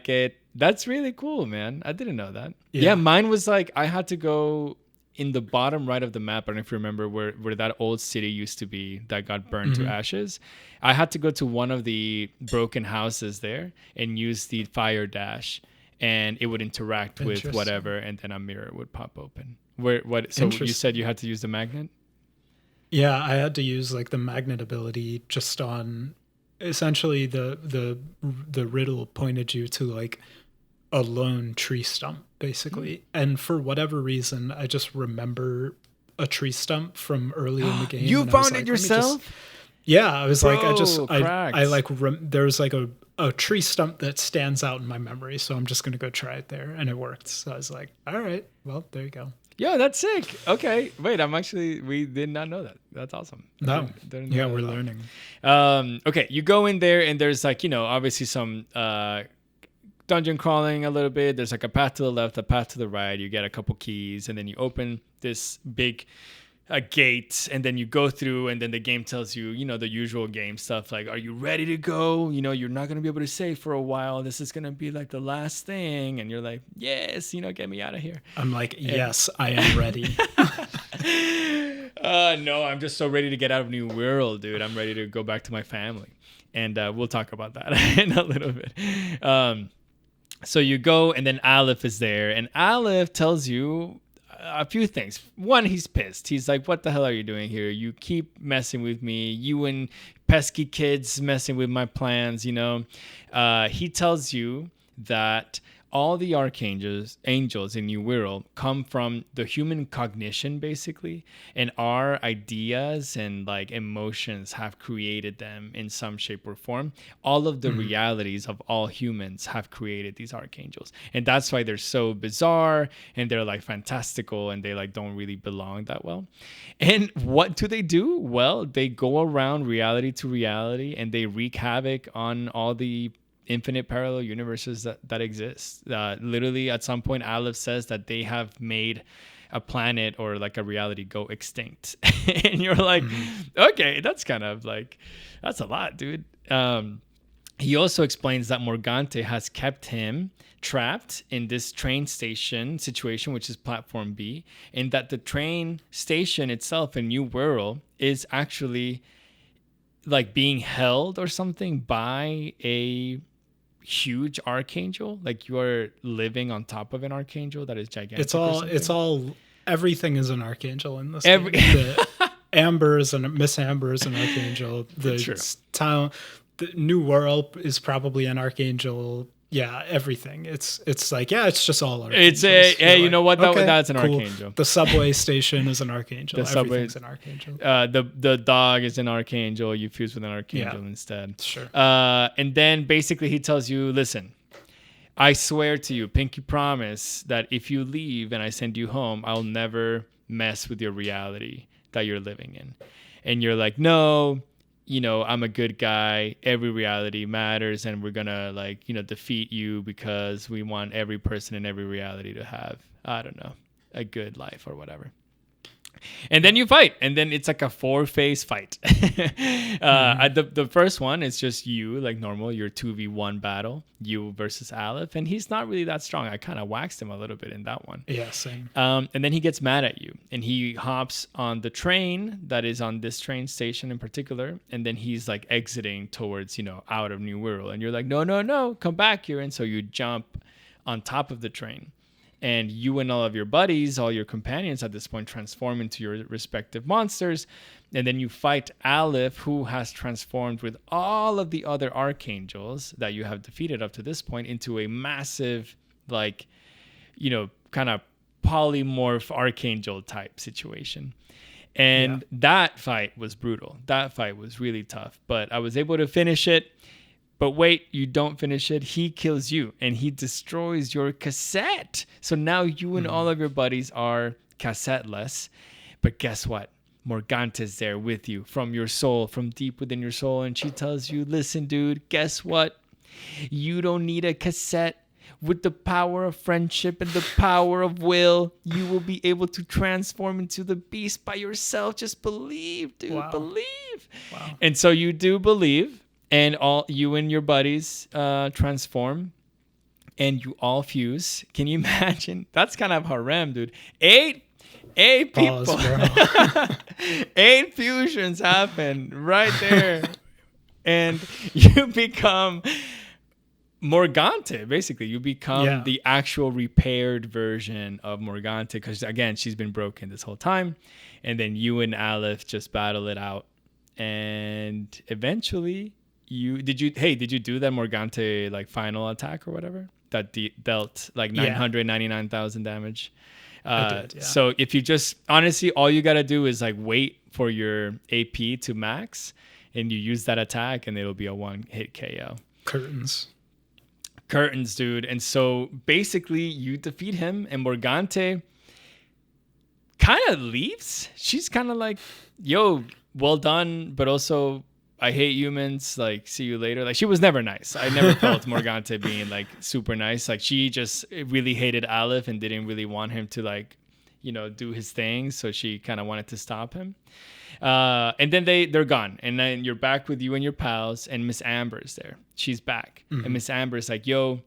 it. That's really cool, man. I didn't know that. Yeah, mine was like, I had to go in the bottom right of the map. I don't know if you remember where that old city used to be that got burned to ashes. I had to go to one of the broken houses there and use the fire dash, and it would interact with whatever, and then a mirror would pop open. So you said you had to use the magnet? Yeah, I had to use like the magnet ability just on essentially the riddle pointed you to like a lone tree stump basically. And for whatever reason, I just remember a tree stump from early in the game. You and found it yourself? Yeah, I was Bro, like, there's like a tree stump that stands out in my memory, so I'm just gonna go try it there, and it worked. So I was like, all right, well, there you go. Yeah, that's sick. Okay, wait, we did not know that. That's awesome. No, didn't know we're learning. Okay, you go in there, and there's like, obviously some dungeon crawling a little bit. There's like a path to the left, a path to the right. You get a couple keys, and then you open this big gate, and then you go through, and then the game tells you, the usual game stuff like, are you ready to go? You're not going to be able to save for a while. This is going to be like the last thing. And you're like, yes, get me out of here. I'm like, yes, I am ready. No, I'm just so ready to get out of New Wirral, dude. I'm ready to go back to my family. And we'll talk about that in a little bit. So you go, and then Aleph is there, and Aleph tells you a few things. One, he's pissed. He's like, what the hell are you doing here? You keep messing with me. You and pesky kids messing with my plans, He tells you that all the archangels, angels in New Wirral come from the human cognition, basically, and our ideas and like emotions have created them in some shape or form. All of the realities of all humans have created these archangels, and that's why they're so bizarre and they're like fantastical, and they like don't really belong that well. And what do? Well, they go around reality to reality, and they wreak havoc on all the infinite parallel universes that exist. Literally, at some point, Aleph says that they have made a planet or like a reality go extinct. And you're like, okay, that's kind of like, that's a lot, dude. He also explains that Morgante has kept him trapped in this train station situation, which is platform B, and that the train station itself in New Wirral is actually like being held or something by a huge archangel. Like you are living on top of an archangel that is gigantic. Everything is an archangel in this game. The Miss Amber is an archangel. The New Wirral is probably an archangel. Yeah, everything. It's like, yeah, it's just all It's archangels. a hey, You're you like, know what? okay, That's an cool. archangel. The subway station is an archangel. The subway, Everything's an archangel. the dog is an archangel. You fuse with an archangel Yeah, instead. sure. And then basically he tells you, listen, I swear to you, pinky promise, that if you leave and I send you home, I'll never mess with your reality that you're living in. And you're like, no, I'm a good guy. Every reality matters, and we're gonna defeat you because we want every person in every reality to have, I don't know, a good life or whatever. And then you fight, and then it's like a 4-phase fight. The first one is just you, like normal, your 2v1 battle, you versus Aleph, and he's not really that strong. I kind of waxed him a little bit in that one. Yeah, same. And then he gets mad at you, and he hops on the train that is on this train station in particular, and then he's like exiting towards, out of New Wirral, and you're like, no, come back here. And so you jump on top of the train. And you and all of your buddies, all your companions at this point, transform into your respective monsters. And then you fight Aleph, who has transformed with all of the other archangels that you have defeated up to this point into a massive, kind of polymorph archangel type situation. And that fight was brutal. That fight was really tough. But I was able to finish it. But wait, you don't finish it. He kills you and he destroys your cassette. So now you and all of your buddies are cassetteless. But guess what? Morgante's there with you from your soul, from deep within your soul. And she tells you, listen, dude, guess what? You don't need a cassette. With the power of friendship and the power of will, you will be able to transform into the beast by yourself. Just believe, dude. Wow. Believe. Wow. And so you do believe. And all you and your buddies transform, and you all fuse. Can you imagine? That's kind of harem, dude. Eight people, pause, 8 fusions happen right there, and you become Morgante. Basically, you become the actual repaired version of Morgante, because again, she's been broken this whole time. And then you and Aleph just battle it out, and eventually. Did you do that Morgante like final attack or whatever that dealt like 999,000 damage? I did, yeah. So if you just honestly, all you gotta do is like wait for your AP to max, and you use that attack, and it'll be a 1-hit KO. Curtains, dude. And so basically, you defeat him, and Morgante kind of leaves. She's kind of like, "Yo, well done," but also. I hate humans, like, see you later. Like, she was never nice. I never felt Morgante being, like, super nice. Like, she just really hated Aleph and didn't really want him to, like, do his thing. So she kind of wanted to stop him. And then they're gone. And then you're back with you and your pals, and Miss Amber is there. She's back. Mm-hmm. And Miss Amber is like, yo,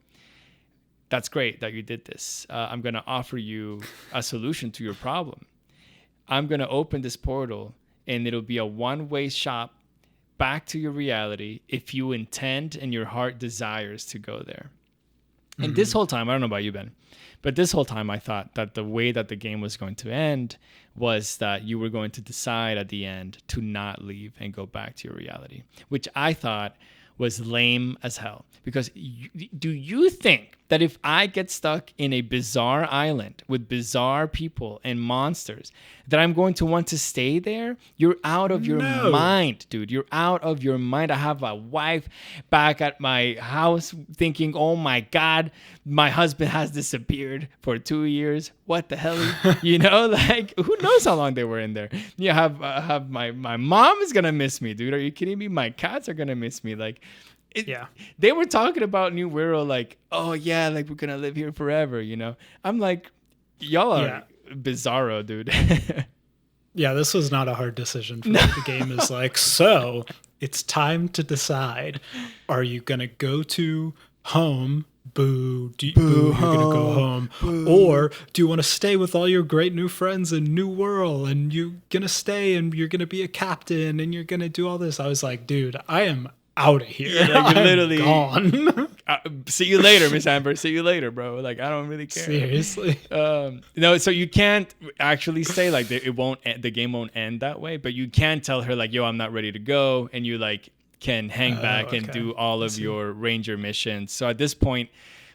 that's great that you did this. I'm going to offer you a solution to your problem. I'm going to open this portal, and it'll be a one-way shop back to your reality if you intend and your heart desires to go there. Mm-hmm. And this whole time, I don't know about you, Ben, but this whole time I thought that the way that the game was going to end was that you were going to decide at the end to not leave and go back to your reality, which I thought was lame as hell. Because do you think that if I get stuck in a bizarre island with bizarre people and monsters, that I'm going to want to stay there? You're out of your mind, dude. You're out of your mind. I have a wife back at my house thinking, oh my God, my husband has disappeared for 2 years. What the hell? Like, who knows how long they were in there? You have my mom is going to miss me, dude. Are you kidding me? My cats are going to miss me. Like, they were talking about New Wirral, like, oh yeah, like we're gonna live here forever, I'm like, y'all are bizarro, dude. Yeah, this was not a hard decision for me. The game is like, so it's time to decide. Are you gonna go to home? Boo, you're gonna go home. Boo. Or do you want to stay with all your great new friends in New Wirral, and you're gonna stay and you're gonna be a captain and you're gonna do all this? I was like, dude, I am out of here. Yeah, you're literally gone. See you later, Miss Amber. See you later, bro. Like, I don't really care. Seriously. No, so you can't actually say like the game won't end that way, but you can tell her like, yo, I'm not ready to go, and you like can hang back and okay. do all of your ranger missions. So at this point,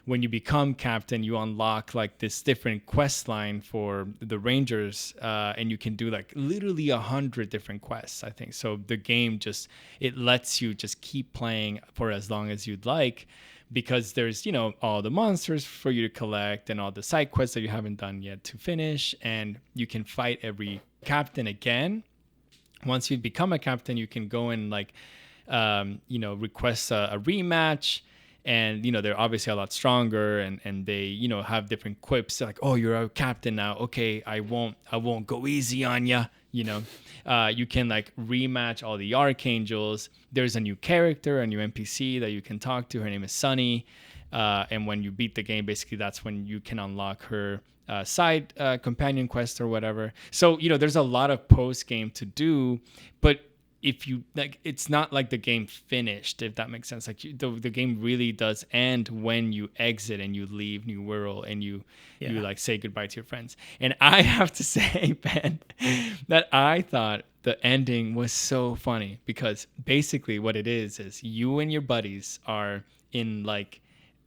when you become captain, you unlock like this different quest line for the rangers, and you can do like literally 100 different quests, I think. So the game just, it lets you just keep playing for as long as you'd like, because there's, you know, all the monsters for you to collect and all the side quests that you haven't done yet to finish, and you can fight every captain again. Once you become a captain, you can go and like you know, request a rematch, and you know, they're obviously a lot stronger, and they, you know, have different quips like, oh, you're a captain now, okay, I won't go easy on ya, you know. You can like rematch all the archangels. There's a new character, a new NPC that you can talk to. Her name is Sunny, and when you beat the game, basically that's when you can unlock her side companion quest or whatever. So, you know, there's a lot of post game to do, but if you like, it's not like the game finished, if that makes sense. Like the game really does end when you exit and you leave New Wirral, and you like say goodbye to your friends. And I have to say, Ben, that I thought the ending was so funny, because basically what it is you and your buddies are in like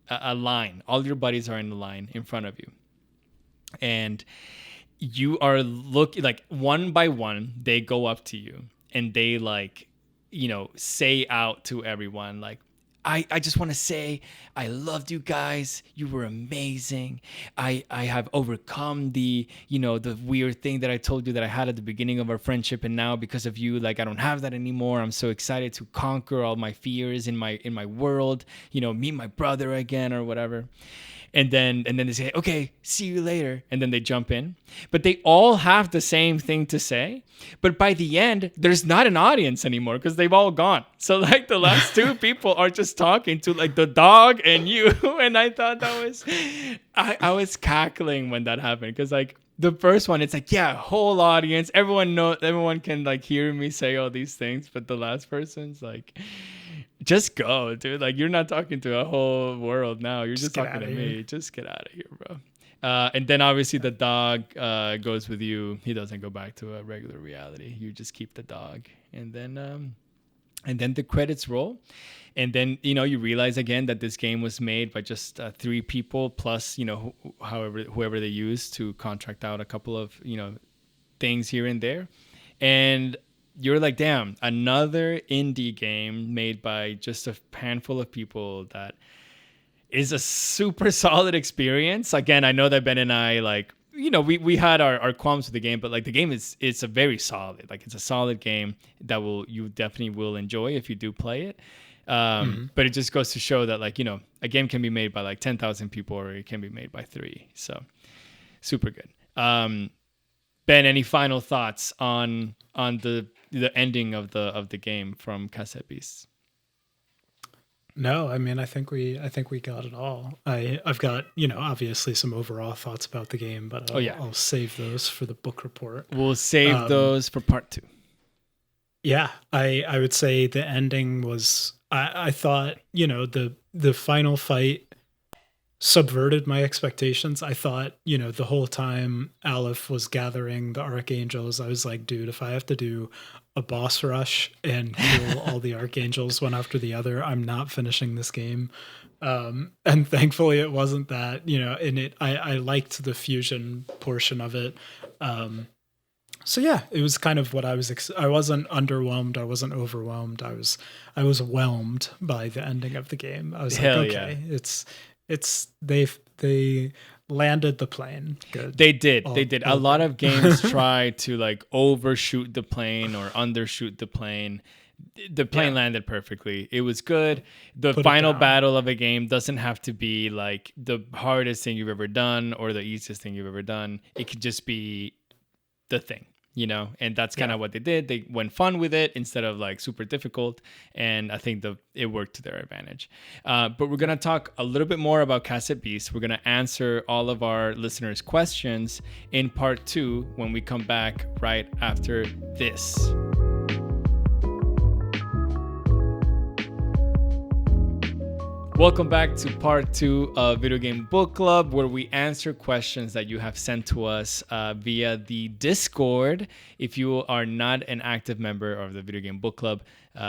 a line. All your buddies are in the line in front of you, and you are looking like one by one, they go up to you and they like, you know, say out to everyone like, I just want to say I loved you guys. You were amazing. I have overcome the, you know, the weird thing that I told you that I had at the beginning of our friendship, and now because of you, like I don't have that anymore. I'm so excited to conquer all my fears in my world, you know, meet my brother again or whatever. And then they say, okay, see you later. And then they jump in. But they all have the same thing to say. But by the end, there's not an audience anymore because they've all gone. So like the last two people are just talking to like the dog and you. And I thought that was, I was cackling when that happened, because like the first one, it's like, yeah, whole audience. Everyone can like hear me say all these things. But the last person's like, just go, dude. Like, you're not talking to a whole world now. You're just talking to me. Just get out of here, bro. And then obviously the dog goes with you. He doesn't go back to a regular reality. You just keep the dog, and then the credits roll, and then, you know, you realize again that this game was made by just 3 people plus, you know, whoever they used to contract out a couple of, you know, things here and there, and you're like, damn, another indie game made by just a handful of people that is a super solid experience. Again, I know that Ben and I, like, you know, we had our qualms with the game, but like the game it's a very solid, like it's a solid game that you definitely will enjoy if you do play it. But it just goes to show that, like, you know, a game can be made by like 10,000 people, or it can be made by 3. So super good. Ben, any final thoughts on the ending of the game from Cassette Beast? No, I mean, I think we got it all. I've got, you know, obviously some overall thoughts about the game, but I'll save those for the book report. We'll save those for part 2. Yeah, I would say the ending was, I thought, you know, the final fight subverted my expectations. I thought, you know, the whole time Aleph was gathering the archangels, I was like, dude, if I have to do a boss rush and kill all the archangels one after the other, I'm not finishing this game. And thankfully it wasn't that, you know, and I liked the fusion portion of it. So yeah, it was kind of what I was. I wasn't underwhelmed. I wasn't overwhelmed. I was whelmed by the ending of the game. I was like, okay, it's they landed the plane. Good. They did. A lot of games try to like overshoot the plane or undershoot the plane. The plane landed perfectly. It was good. The final battle of a game doesn't have to be like the hardest thing you've ever done or the easiest thing you've ever done. It could just be the thing, you know, and that's kind of what they did. They went fun with it instead of like super difficult, and I think it worked to their advantage. But we're gonna talk a little bit more about Cassette Beast. We're gonna answer all of our listeners' questions in part 2 when we come back right after this. Welcome back to part 2 of Video Game Book Club, where we answer questions that you have sent to us via the Discord. If you are not an active member of the Video Game Book Club,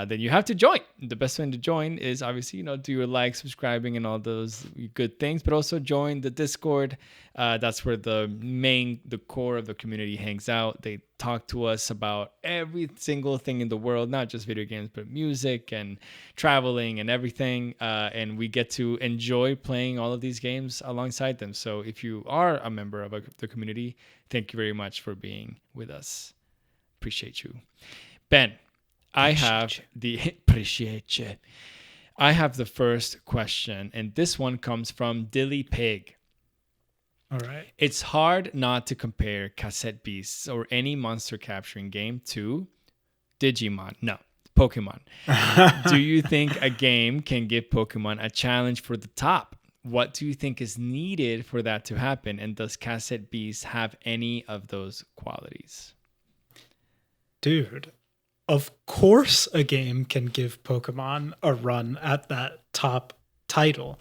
then you have to join. The best way to join is obviously, do your like, subscribing, and all those good things, but also join the Discord. That's where the core of the community hangs out. They talk to us about every single thing in the world, not just video games, but music and traveling and everything. And we get to enjoy playing all of these games alongside them. So if you are a member of the community, thank you very much for being with us. Appreciate you. Ben, I have the first question, and this one comes from Dilly Pig. All right. It's hard not to compare Cassette Beasts or any monster capturing game to Digimon. No, Pokemon. Do you think a game can give Pokemon a challenge for the top? What do you think is needed for that to happen? And does Cassette Beasts have any of those qualities? Dude, of course a game can give Pokemon a run at that top title.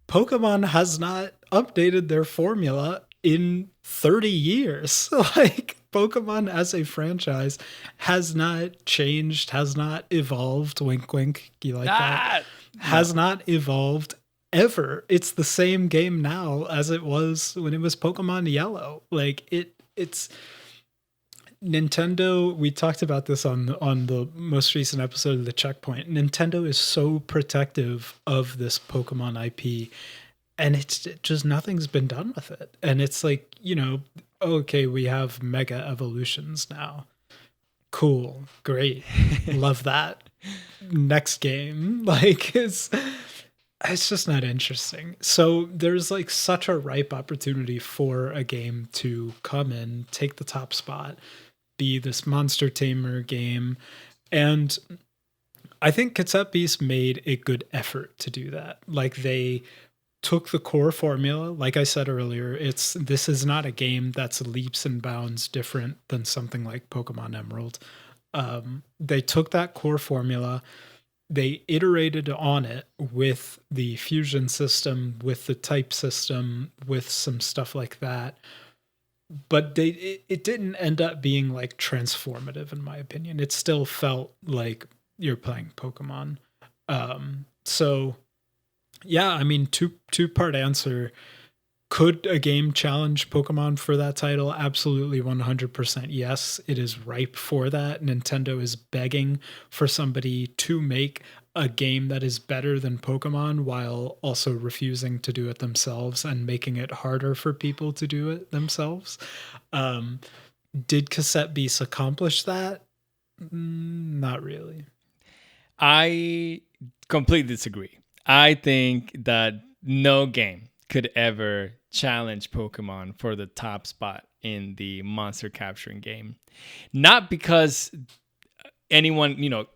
Pokemon has not updated their formula in 30 years. Like, Pokemon as a franchise has not changed, has not evolved. Wink, wink. You like that? Has not evolved ever. It's the same game now as it was when it was Pokemon Yellow. Like, it's Nintendo. We talked about this on the most recent episode of the Checkpoint. Nintendo is so protective of this Pokemon IP, and it's just nothing's been done with it. And it's like, okay, we have Mega Evolutions now. Cool, great, love that. Next game, like it's just not interesting. So there's like such a ripe opportunity for a game to come in, take the top spot, be this monster tamer game. And I think Cassette Beast made a good effort to do that. Like, they took the core formula. Like I said earlier, this is not a game that's leaps and bounds different than something like Pokemon Emerald. They took that core formula, they iterated on it with the fusion system, with the type system, with some stuff like that. But it didn't end up being like transformative, in my opinion. It still felt like you're playing Pokemon. So yeah, I mean, two-part answer. Could a game challenge Pokemon for that title? Absolutely, 100% yes. It is ripe for that. Nintendo is begging for somebody to make a game that is better than Pokemon while also refusing to do it themselves and making it harder for people to do it themselves. Did Cassette Beast accomplish that? Not really. I completely disagree. I think that no game could ever challenge Pokemon for the top spot in the monster capturing game. Not because anyone,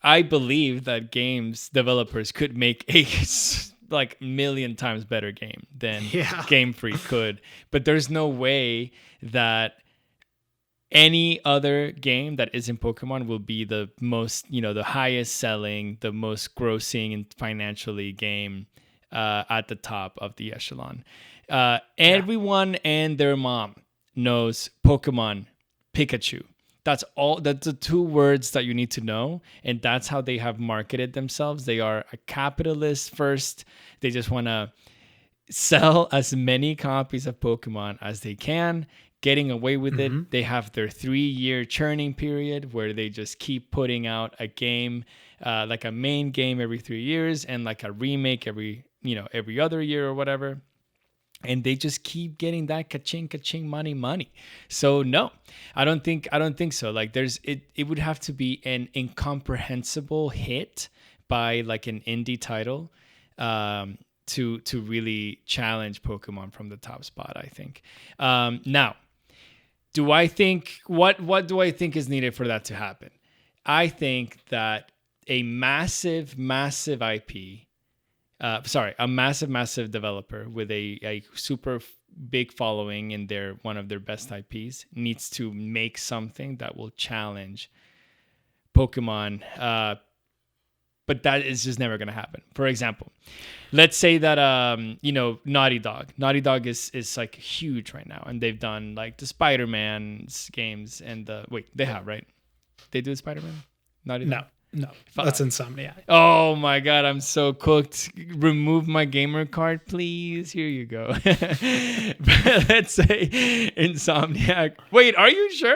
I believe that games developers could make a like million times better game than Game Freak could, but there's no way that any other game that isn't Pokemon will be the most, the highest selling, the most grossing and financially game at the top of the echelon. Everyone and their mom knows Pokemon Pikachu. That's the two words that you need to know. And that's how they have marketed themselves. They are a capitalist first. They just want to sell as many copies of Pokemon as they can, getting away with it. They have their 3-year churning period where they just keep putting out a game, like a main game every 3 years and like a remake every other year or whatever. And they just keep getting that ka-ching, money. So no, I don't think so. Like it would have to be an incomprehensible hit by like an indie title to really challenge Pokemon from the top spot, I think. Now, do I think what do I think is needed for that to happen? I think that a massive IP, a massive developer with a super big following in one of their best IPs needs to make something that will challenge Pokemon. but that is just never going to happen. For example, let's say that Naughty Dog is like huge right now, and they've done like the Spider-Man's games and they have, right? They do the Spider-Man? Naughty Dog? No, that's Insomniac. Oh my god, I'm so cooked. Remove my gamer card, please. Here you go. But let's say Insomniac. Wait, are you sure?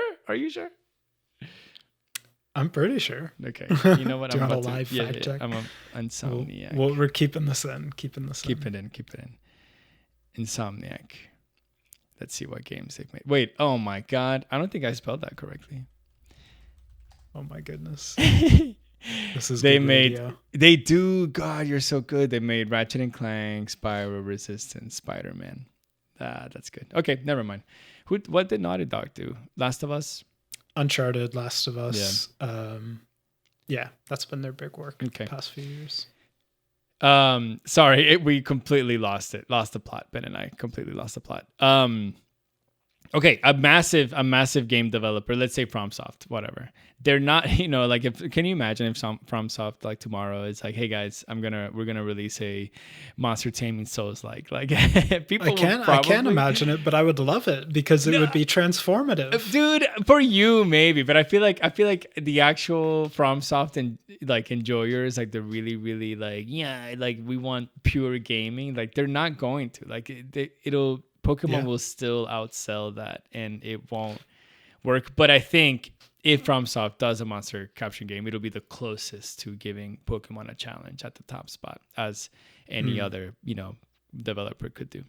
I'm pretty sure. Okay. You know what? Do you I'm want a about live to, fact check? I'm a Insomniac. Well, we're keeping this in. Keep it in. Insomniac. Let's see what games they've made. Wait, oh my god. I don't think I spelled that correctly. Oh my goodness. This is they good made radio. They do. God, you're so good. They made Ratchet and Clank, Spyro Resistance, Spider-Man. That's good. Okay, never mind. What did Naughty Dog do? Last of Us? Uncharted, Last of Us. Yeah, that's been their big work the past few years. Sorry, we completely lost the plot. Ben and I completely lost the plot. Okay, a massive game developer, let's say FromSoft, whatever. They're not, can you imagine if FromSoft like tomorrow is like, hey guys, we're gonna release a Monster Taming Souls like people. I can't imagine it, but I would love it because it would be transformative, dude. For you maybe, but I feel like the actual FromSoft and like enjoyers, like the really really like we want pure gaming, like they're not going to Pokemon will still outsell that, and it won't work. But I think if FromSoft does a monster capture game, it'll be the closest to giving Pokemon a challenge at the top spot as any other, developer could do.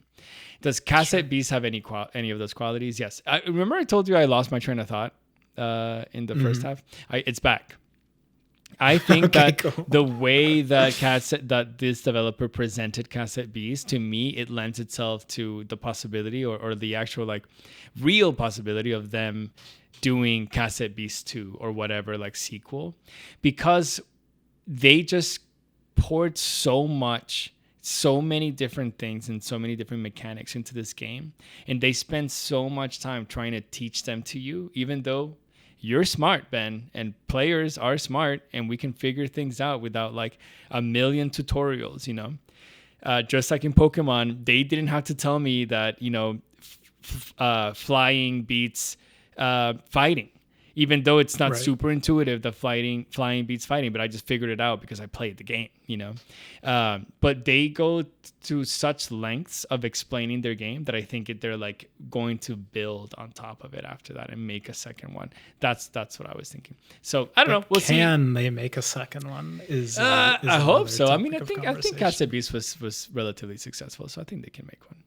Does Cassette Beast have any of those qualities? Yes. Remember I told you I lost my train of thought in the first half? It's back. I think the way that this developer presented Cassette Beast, to me, it lends itself to the possibility or the actual like real possibility of them doing Cassette Beast 2 or whatever like sequel, because they just poured so many different things and so many different mechanics into this game, and they spend so much time trying to teach them to you, even though you're smart, Ben, and players are smart, and we can figure things out without like a million tutorials, just like in Pokemon, they didn't have to tell me that, flying beats fighting, even though it's not super intuitive, the flying beats fighting, but I just figured it out because I played the game, but they go to such lengths of explaining their game that I think they're like going to build on top of it after that and make a second one. That's what I was thinking. So I don't know. We'll see. Can they make a second one? I hope so. I mean, I think Cassette Beast was relatively successful, so I think they can make one.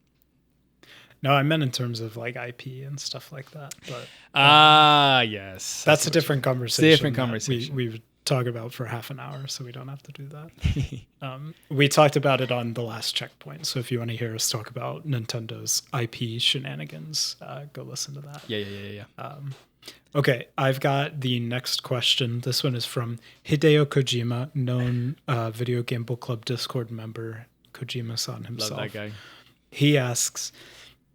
No, I meant in terms of like IP and stuff like that. But yes, that's a different conversation. We would talk about for half an hour, so we don't have to do that. We talked about it on the last checkpoint, so if you want to hear us talk about Nintendo's IP shenanigans, go listen to that. Yeah. Okay, I've got the next question. This one is from Hideo Kojima, known Video Game Book Club Discord member, Kojima-san himself. Love that guy. He asks,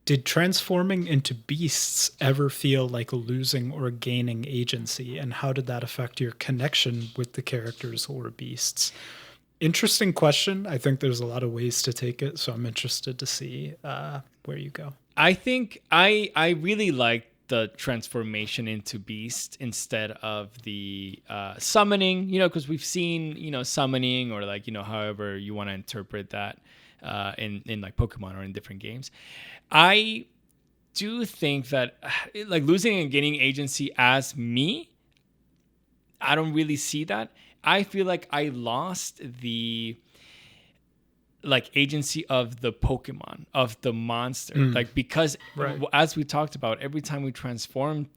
did transforming into beasts ever feel like losing or gaining agency? And how did that affect your connection with the characters or beasts? Interesting question. I think there's a lot of ways to take it, so I'm interested to see where you go. I think I really like the transformation into beast instead of the summoning, because we've seen, summoning or like, however you want to interpret that in like Pokemon or in different games. I do think that like losing and gaining agency as me, I don't really see that. I feel like I lost the like agency of the Pokemon, of the monster, like because as we talked about, every time we transform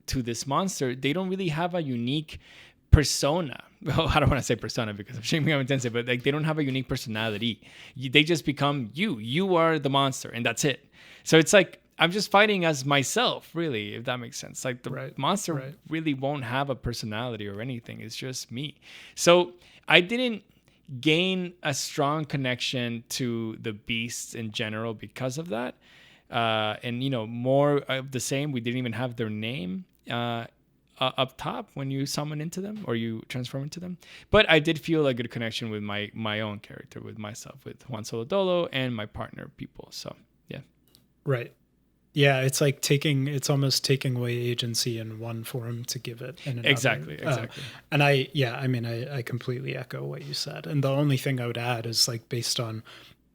to this monster, they don't really have a unique persona. Well, I don't want to say persona because of shaming how intensive, but like they don't have a unique personality. They just become you. You are the monster, and that's it. So it's like I'm just fighting as myself, really, if that makes sense. Like the monster really won't have a personality or anything. It's just me. So I didn't gain a strong connection to the beasts in general because of that. And, more of the same. We didn't even have their name up top when you summon into them or you transform into them. But I did feel a good connection with my own character, with myself, with Juan Solo Dolo and my partner people. So yeah. Right. Yeah, it's like it's almost taking away agency in one form to give it in another. Exactly. And I completely echo what you said. And the only thing I would add is like based on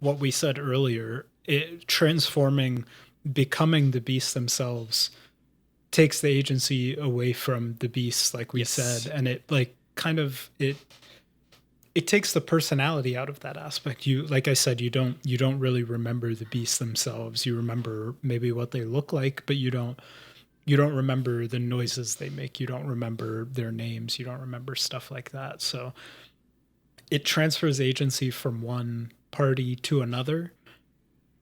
what we said earlier, becoming the beasts themselves takes the agency away from the beasts, like we said, and it like kind of it takes the personality out of that aspect. You, like I said, you don't really remember the beasts themselves. You remember maybe what they look like, but you don't remember the noises they make. You don't remember their names. You don't remember stuff like that. So it transfers agency from one party to another,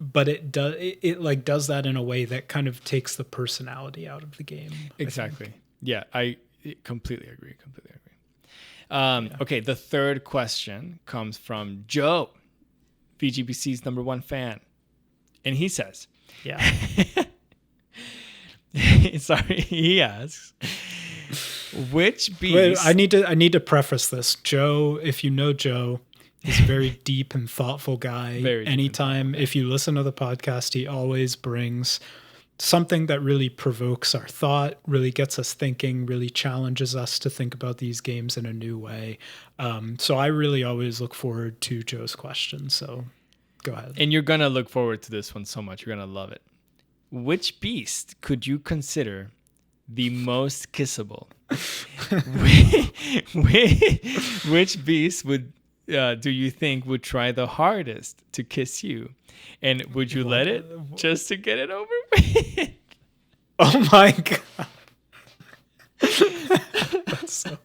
but it does that in a way that kind of takes the personality out of the game. Exactly. Yeah, I completely agree. Okay, the third question comes from Joe, VGBC's #1 fan. And he says, sorry, he asks, which beast... Wait, I need to preface this. Joe, if you know Joe, he's a very deep and thoughtful guy. Anytime, if you listen to the podcast, he always brings something that really provokes our thought, really gets us thinking, really challenges us to think about these games in a new way. So I really always look forward to Joe's question. So go ahead. And you're going to look forward to this one so much. You're going to love it. Which beast could you consider the most kissable? Which beast do you think would try the hardest to kiss you? And would you let it just to get it over with? Oh my God. That's so...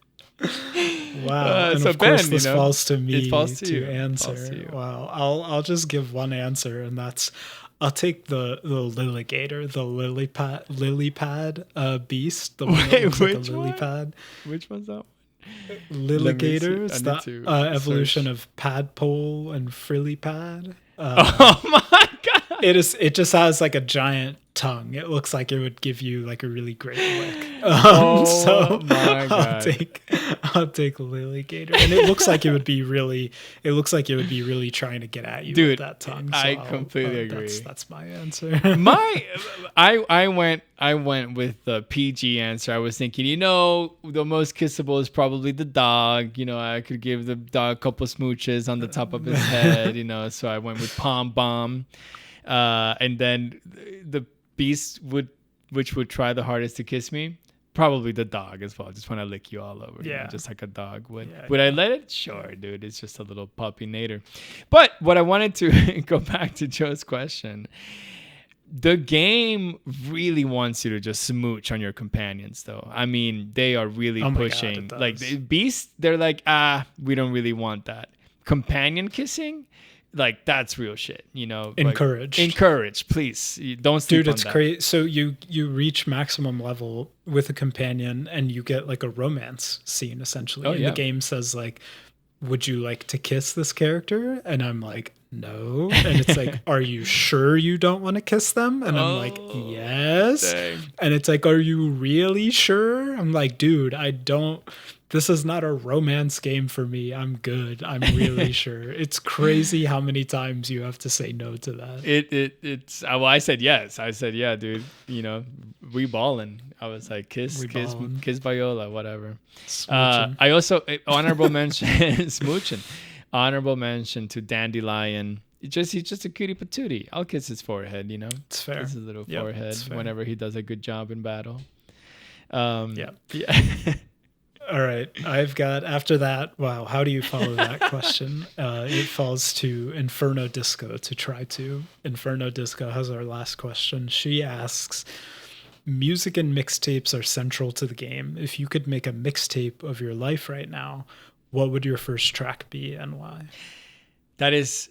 Wow. And so of course Ben, this falls to me to answer. Wow. I'll just give one answer, and that's I'll take the Lilligator, the lily pad beast. The one that looks like a lily pad. Which one's that one? Lilligator. It's the evolution of Padpole and Frillipad. Oh my God! It just has like a giant tongue. It looks like it would give you like a really great lick. So my God. I'll take Lilligator, and it looks like it would be really trying to get at you with that tongue. So I completely agree. That's my answer. I went with the PG answer. I was thinking, the most kissable is probably the dog. I could give the dog a couple smooches on the top of his head. So I went with Pom Bomb, and then the beast which would try the hardest to kiss me. Probably the dog as well. Just want to lick you all over. Just like a dog would. Would I let it? Sure, dude. It's just a little puppy nader. But what I wanted to go back to Joe's question. The game really wants you to just smooch on your companions, though. I mean, they are really pushing. God, like the beasts, they're like, we don't really want that. Companion kissing, like that's real shit. Encouraged, please. Don't sleep Dude, on it's that. crazy. So you reach maximum level with a companion, and you get like a romance scene essentially. The game says like, would you like to kiss this character? And I'm like, no. And it's like, are you sure you don't want to kiss them? And I'm like, yes. Dang. And it's like, are you really sure? I'm like, dude, this is not a romance game for me. I'm good. I'm really sure. It's crazy how many times you have to say no to that. I said yes. I said, yeah, dude, we ballin'. I was like, kiss Viola, whatever. I also, honorable mention, smooching. Honorable mention to Dandelion. He's just a cutie patootie. I'll kiss his forehead, It's fair. Kiss his little forehead whenever he does a good job in battle. Yeah. All right. I've got, after that, wow, how do you follow that question? It falls to Inferno Disco to try to. Inferno Disco has our last question. She asks, music and mixtapes are central to the game. If you could make a mixtape of your life right now, what would your first track be and why? That is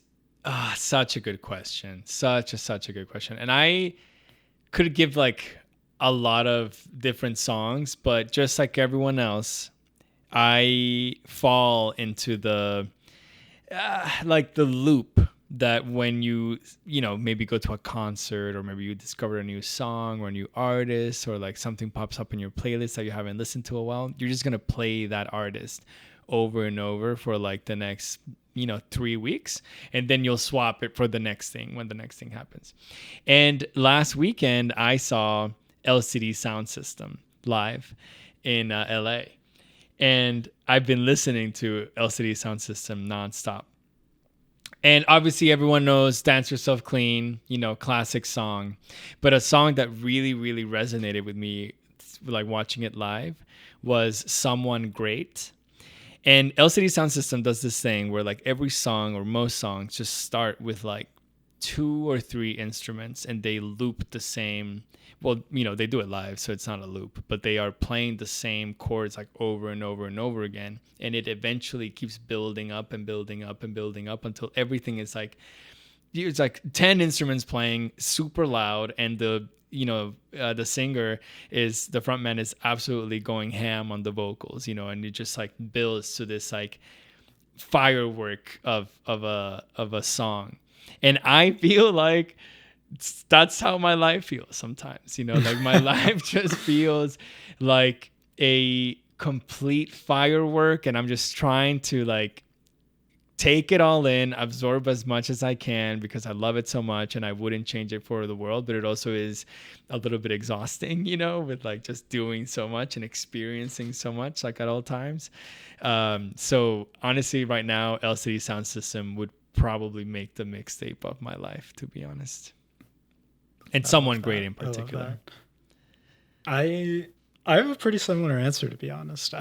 such a good question. Such a good question. And I could give like a lot of different songs, but just like everyone else, I fall into the like the loop that when you maybe go to a concert, or maybe you discover a new song or a new artist, or like something pops up in your playlist that you haven't listened to a while, you're just going to play that artist over and over for like the next 3 weeks, and then you'll swap it for the next thing when the next thing happens. And last weekend I saw LCD Sound System live in LA, and I've been listening to LCD Sound System nonstop. And obviously everyone knows Dance Yourself Clean, classic song. But a song that really, really resonated with me, like watching it live, was Someone Great. And LCD Sound System does this thing where like every song, or most songs, just start with like 2 or 3 instruments, and they loop the same. Well, they do it live, so it's not a loop, but they are playing the same chords like over and over and over again. And it eventually keeps building up and building up and building up until everything is like, it's like 10 instruments playing super loud, and the singer the front man is absolutely going ham on the vocals, and it just like builds to this like firework of a song. And I feel like that's how my life feels sometimes, like my life just feels like a complete firework, and I'm just trying to like take it all in, absorb as much as I can, because I love it so much and I wouldn't change it for the world. But it also is a little bit exhausting, with like just doing so much and experiencing so much like at all times. So honestly, right now, LCD Sound System would probably make the mixtape of my life, to be honest. And Someone Great in particular. I have a pretty similar answer, to be honest.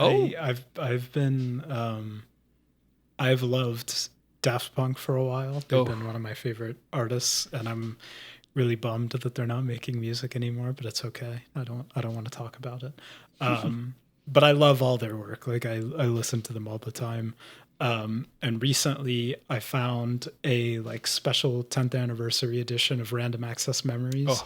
I've loved Daft Punk for a while. They've been one of my favorite artists, and I'm really bummed that they're not making music anymore, but it's okay. I don't want to talk about it. But I love all their work. Like I listen to them all the time. And recently I found a like special 10th anniversary edition of Random Access Memories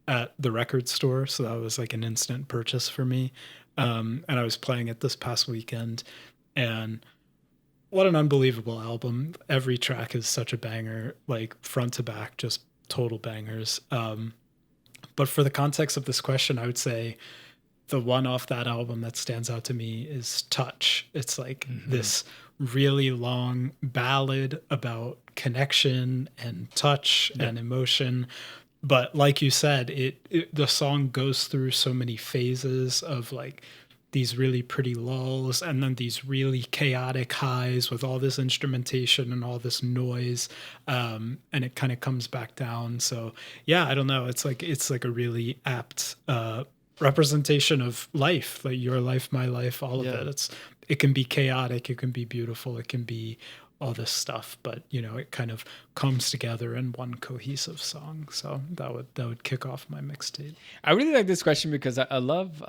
at the record store. So that was like an instant purchase for me. And I was playing it this past weekend, and what an unbelievable album. Every track is such a banger, like front to back, just total bangers. But for the context of this question, I would say the one off that album that stands out to me is Touch. It's like this really long ballad about connection and touch and emotion. But like you said, the song goes through so many phases of like these really pretty lulls and then these really chaotic highs with all this instrumentation and all this noise, and it kind of comes back down. So yeah, I don't know, it's like a really apt representation of life, like your life, my life, all of it. It can be chaotic, it can be beautiful, it can be all this stuff, but it kind of comes together in one cohesive song. So that would kick off my mixtape. I really like this question because I love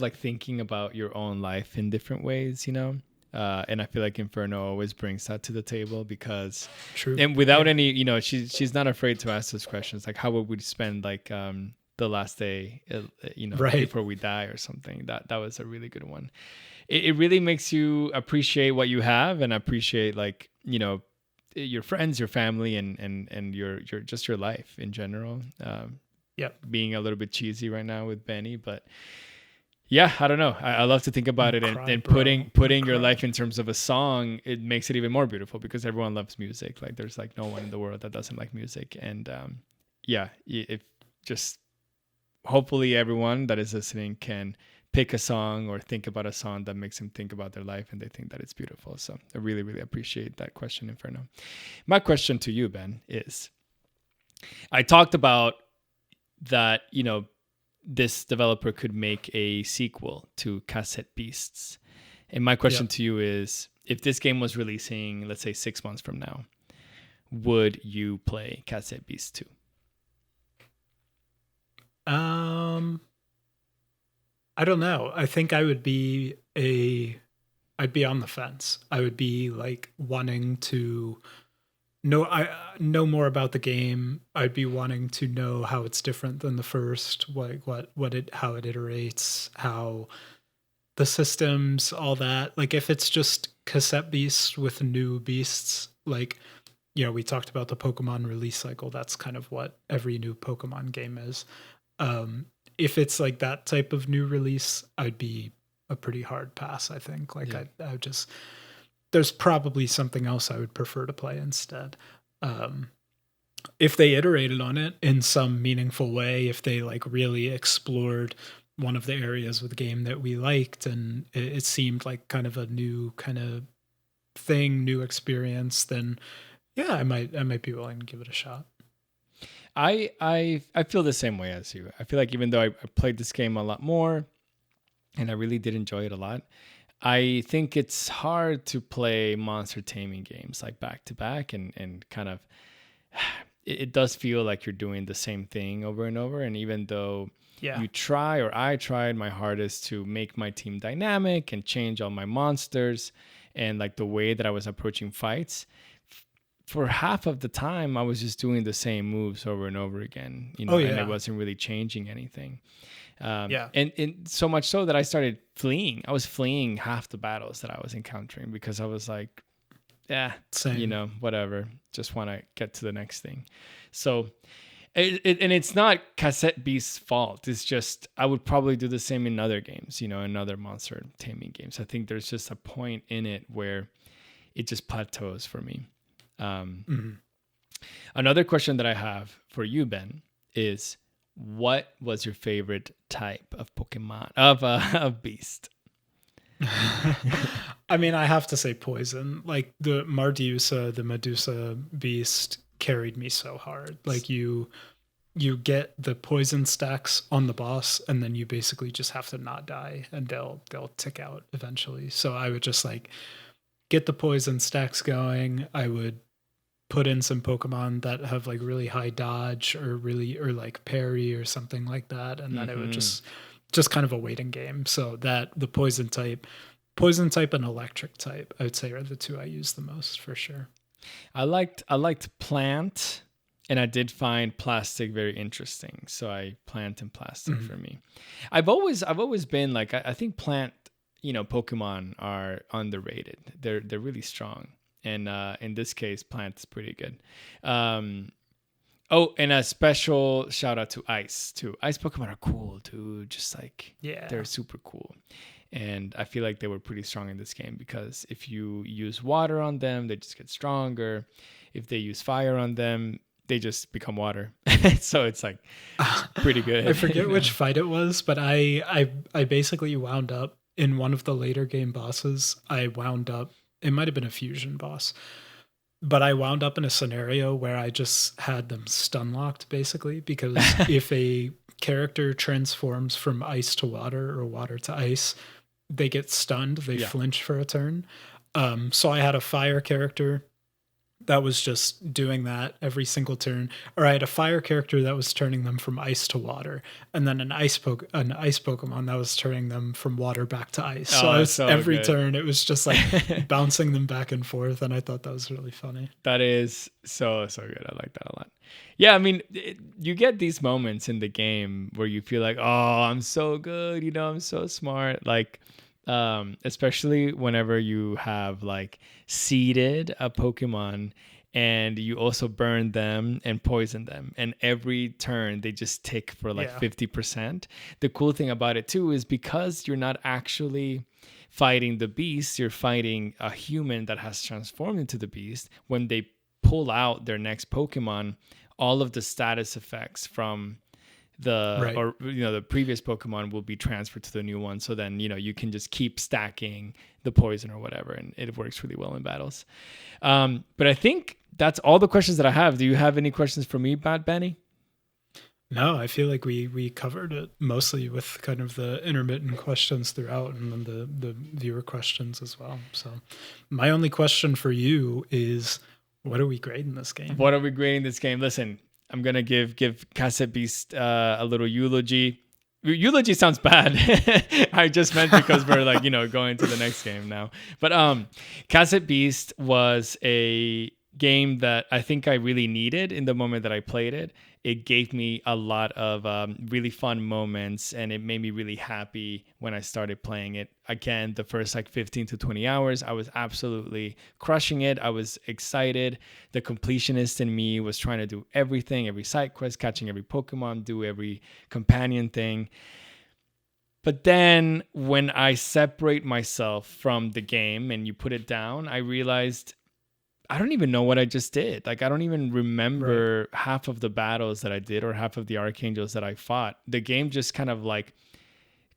like thinking about your own life in different ways, and I feel like Inferno always brings that to the table because, and without any, she's not afraid to ask those questions. Like, how would we spend like the last day, before we die or something? That was a really good one. It really makes you appreciate what you have and appreciate like, your friends, your family, and your just your life in general. Being a little bit cheesy right now with Benny, but yeah, I don't know. I love to think about it, and putting your life in terms of a song, it makes it even more beautiful because everyone loves music. Like there's like no one in the world that doesn't like music. And if just hopefully everyone that is listening can pick a song or think about a song that makes them think about their life and they think that it's beautiful. So I really, really appreciate that question, Inferno. My question to you, Ben, is I talked about that, this developer could make a sequel to Cassette Beasts. And my question to you is, if this game was releasing, let's say 6 months from now, would you play Cassette Beasts 2? I don't know. I think I'd be on the fence. I would be like wanting to know more about the game. I'd be wanting to know how it's different than the first, like how it iterates, how the systems, all that. Like if it's just Cassette Beasts with new beasts, like we talked about the Pokemon release cycle. That's kind of what every new Pokemon game is. If it's like that type of new release, I'd be a pretty hard pass, I think. Like I would just, there's probably something else I would prefer to play instead. If they iterated on it in some meaningful way, if they like really explored one of the areas of the game that we liked and it seemed like kind of a new kind of thing, new experience, then yeah, I might be willing to give it a shot. I feel the same way as you. I feel like even though I played this game a lot more and I really did enjoy it a lot, I think it's hard to play monster taming games like back to back and kind of it does feel like you're doing the same thing over and over. And even though you try, or I tried my hardest to make my team dynamic and change all my monsters and like the way that I was approaching fights, for half of the time I was just doing the same moves over and over again, and it wasn't really changing anything. And so much so that I started fleeing. I was fleeing half the battles that I was encountering because I was like, same. Whatever. Just want to get to the next thing. So, and it's not Cassette Beast's fault. It's just I would probably do the same in other games, in other monster taming games. I think there's just a point in it where it just plateaus for me. Another question that I have for you, Ben, is what was your favorite type of Pokemon of Beast? I mean, I have to say poison. Like the Medusa Beast carried me so hard. Like you get the poison stacks on the boss and then you basically just have to not die and they'll tick out eventually. So I would just like get the poison stacks going. I would put in some Pokemon that have like really high dodge or like parry or something like that. And then it would just kind of a waiting game. So that the poison type and electric type, I would say are the two I use the most for sure. I liked plant, and I did find plastic very interesting. So plant and plastic for me. I've always been like, I think plant, Pokemon are underrated. They're really strong. And in this case, plant is pretty good. Oh, and a special shout out to ice too. Ice Pokemon are cool too. Just like, they're super cool. And I feel like they were pretty strong in this game because if you use water on them, they just get stronger. If they use fire on them, they just become water. So it's like pretty good. I forget which fight it was, but I basically wound up in one of the later game bosses. It might have been a fusion boss. But I wound up in a scenario where I just had them stun locked, basically, because if a character transforms from ice to water or water to ice, they get stunned. They flinch for a turn. So I had a fire character that was just doing that every single turn. Or I had a fire character that was turning them from ice to water, and then an ice Pokemon that was turning them from water back to ice. So every turn it was just like bouncing them back and forth, and I thought that was really funny. That is so good. I like that a lot. Yeah, I mean, you get these moments in the game where you feel like, oh, I'm so good, I'm so smart. Like, especially whenever you have like seeded a Pokemon and you also burn them and poison them, and every turn they just tick for like 50%. The cool thing about it too is because you're not actually fighting the beast, you're fighting a human that has transformed into the beast. When they pull out their next Pokemon, all of the status effects from the previous Pokemon will be transferred to the new one. So then, you can just keep stacking the poison or whatever, and it works really well in battles. But I think that's all the questions that I have. Do you have any questions for me, Bad Benny? No, I feel like we covered it mostly with kind of the intermittent questions throughout, and then the viewer questions as well. So my only question for you is, what are we grading this game? Listen, I'm going to give Cassette Beast a little eulogy. Eulogy sounds bad. I just meant because we're like, going to the next game now. But Cassette Beast was a game that I think I really needed in the moment that I played it. It gave me a lot of really fun moments, and it made me really happy when I started playing it. Again, the first like 15 to 20 hours, I was absolutely crushing it. I was excited. The completionist in me was trying to do everything, every side quest, catching every Pokemon, do every companion thing. But then when I separate myself from the game and you put it down, I realized I don't even know what I just did. Like, I don't even remember half of the battles that I did or half of the archangels that I fought. The game just kind of like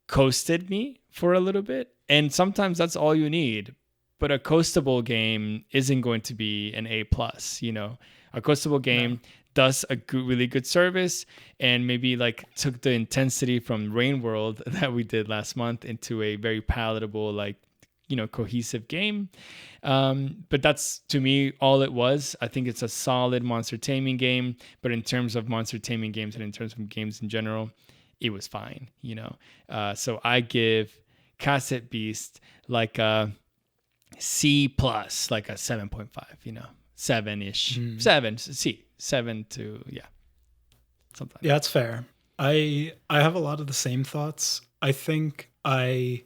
coasted me for a little bit. And sometimes that's all you need. But a coastable game isn't going to be an A plus, you know. A coastable game does a really good service and maybe like took the intensity from Rain World that we did last month into a very palatable, like, you know, cohesive game. But that's, to me, all it was. I think it's a solid monster taming game, but in terms of monster taming games and in terms of games in general, it was fine, you know. So I give Cassette Beast like a C plus, like a 7.5, you know, 7-ish, 7 to, yeah, something. Yeah, that's fair. I have a lot of the same thoughts. I think the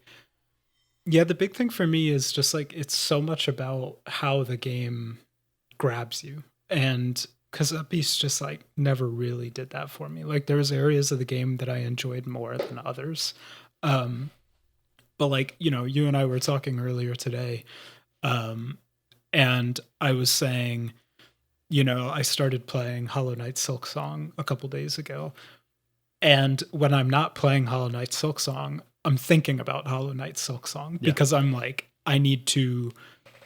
big thing for me is just like it's so much about how the game grabs you. And Cassette Beast just like never really did that for me. Like there's areas of the game that I enjoyed more than others. But like, you know, you and I were talking earlier today, and I was saying, you know, I started playing Hollow Knight Silksong a couple days ago. And when I'm not playing Hollow Knight Silksong, I'm thinking about Hollow Knight Silksong because I'm like, I need to,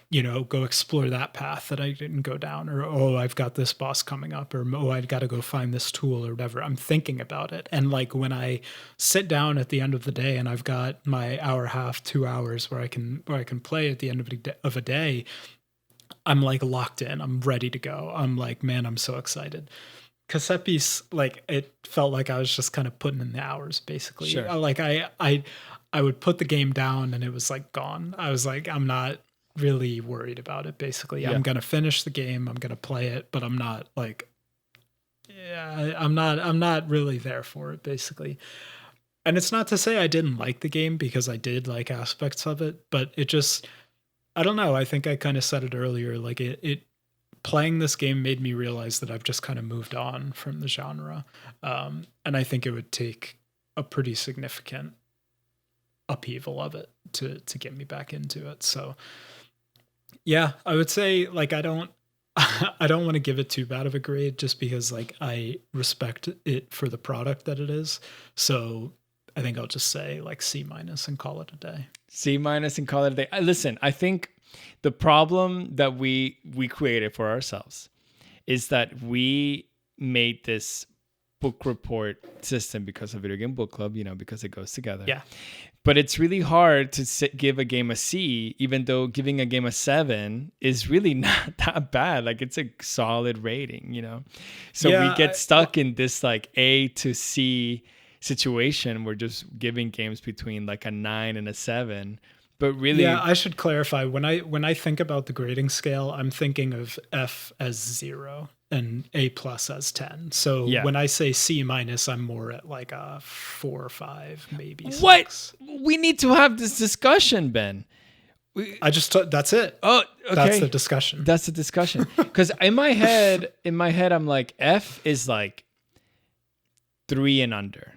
you know, go explore that path that I didn't go down, or, oh, I've got this boss coming up, or, oh, I've got to go find this tool or whatever. I'm thinking about it. And like when I sit down at the end of the day and I've got my hour, half, 2 hours where I can play at the end of a day, I'm like locked in. I'm ready to go. I'm like, man, I'm so excited. Cassette Beast, like it felt like I was just kind of putting in the hours, basically. Sure. Like I would put the game down and it was like gone. I was like, I'm not really worried about it. Basically, I'm gonna finish the game. I'm gonna play it, but I'm not like, I'm not really there for it, basically. And it's not to say I didn't like the game, because I did like aspects of it, but it just, I don't know. I think I kind of said it earlier. Like it playing this game made me realize that I've just kind of moved on from the genre. And I think it would take a pretty significant upheaval of it to get me back into it. So yeah, I would say like, I don't want to give it too bad of a grade, just because like I respect it for the product that it is. So I think I'll just say like C- and call it a day. C- and call it a day. Listen, I think the problem that we created for ourselves is that we made this book report system because of Video Game Book Club, you know, because it goes together. Yeah. But it's really hard to give a game a C, even though giving a game a 7 is really not that bad. Like it's a solid rating, you know? So we get stuck in this like A to C situation. We're just giving games between like a 9 and a 7. But really, yeah, I should clarify. When I think about the grading scale, I'm thinking of F as 0 and A plus as 10. So when I say C-, I'm more at like a 4 or 5, maybe 6. What? We need to have this discussion, Ben. That's it. Oh, okay. That's the discussion. That's the discussion. Because in my head, I'm like, F is like 3 and under.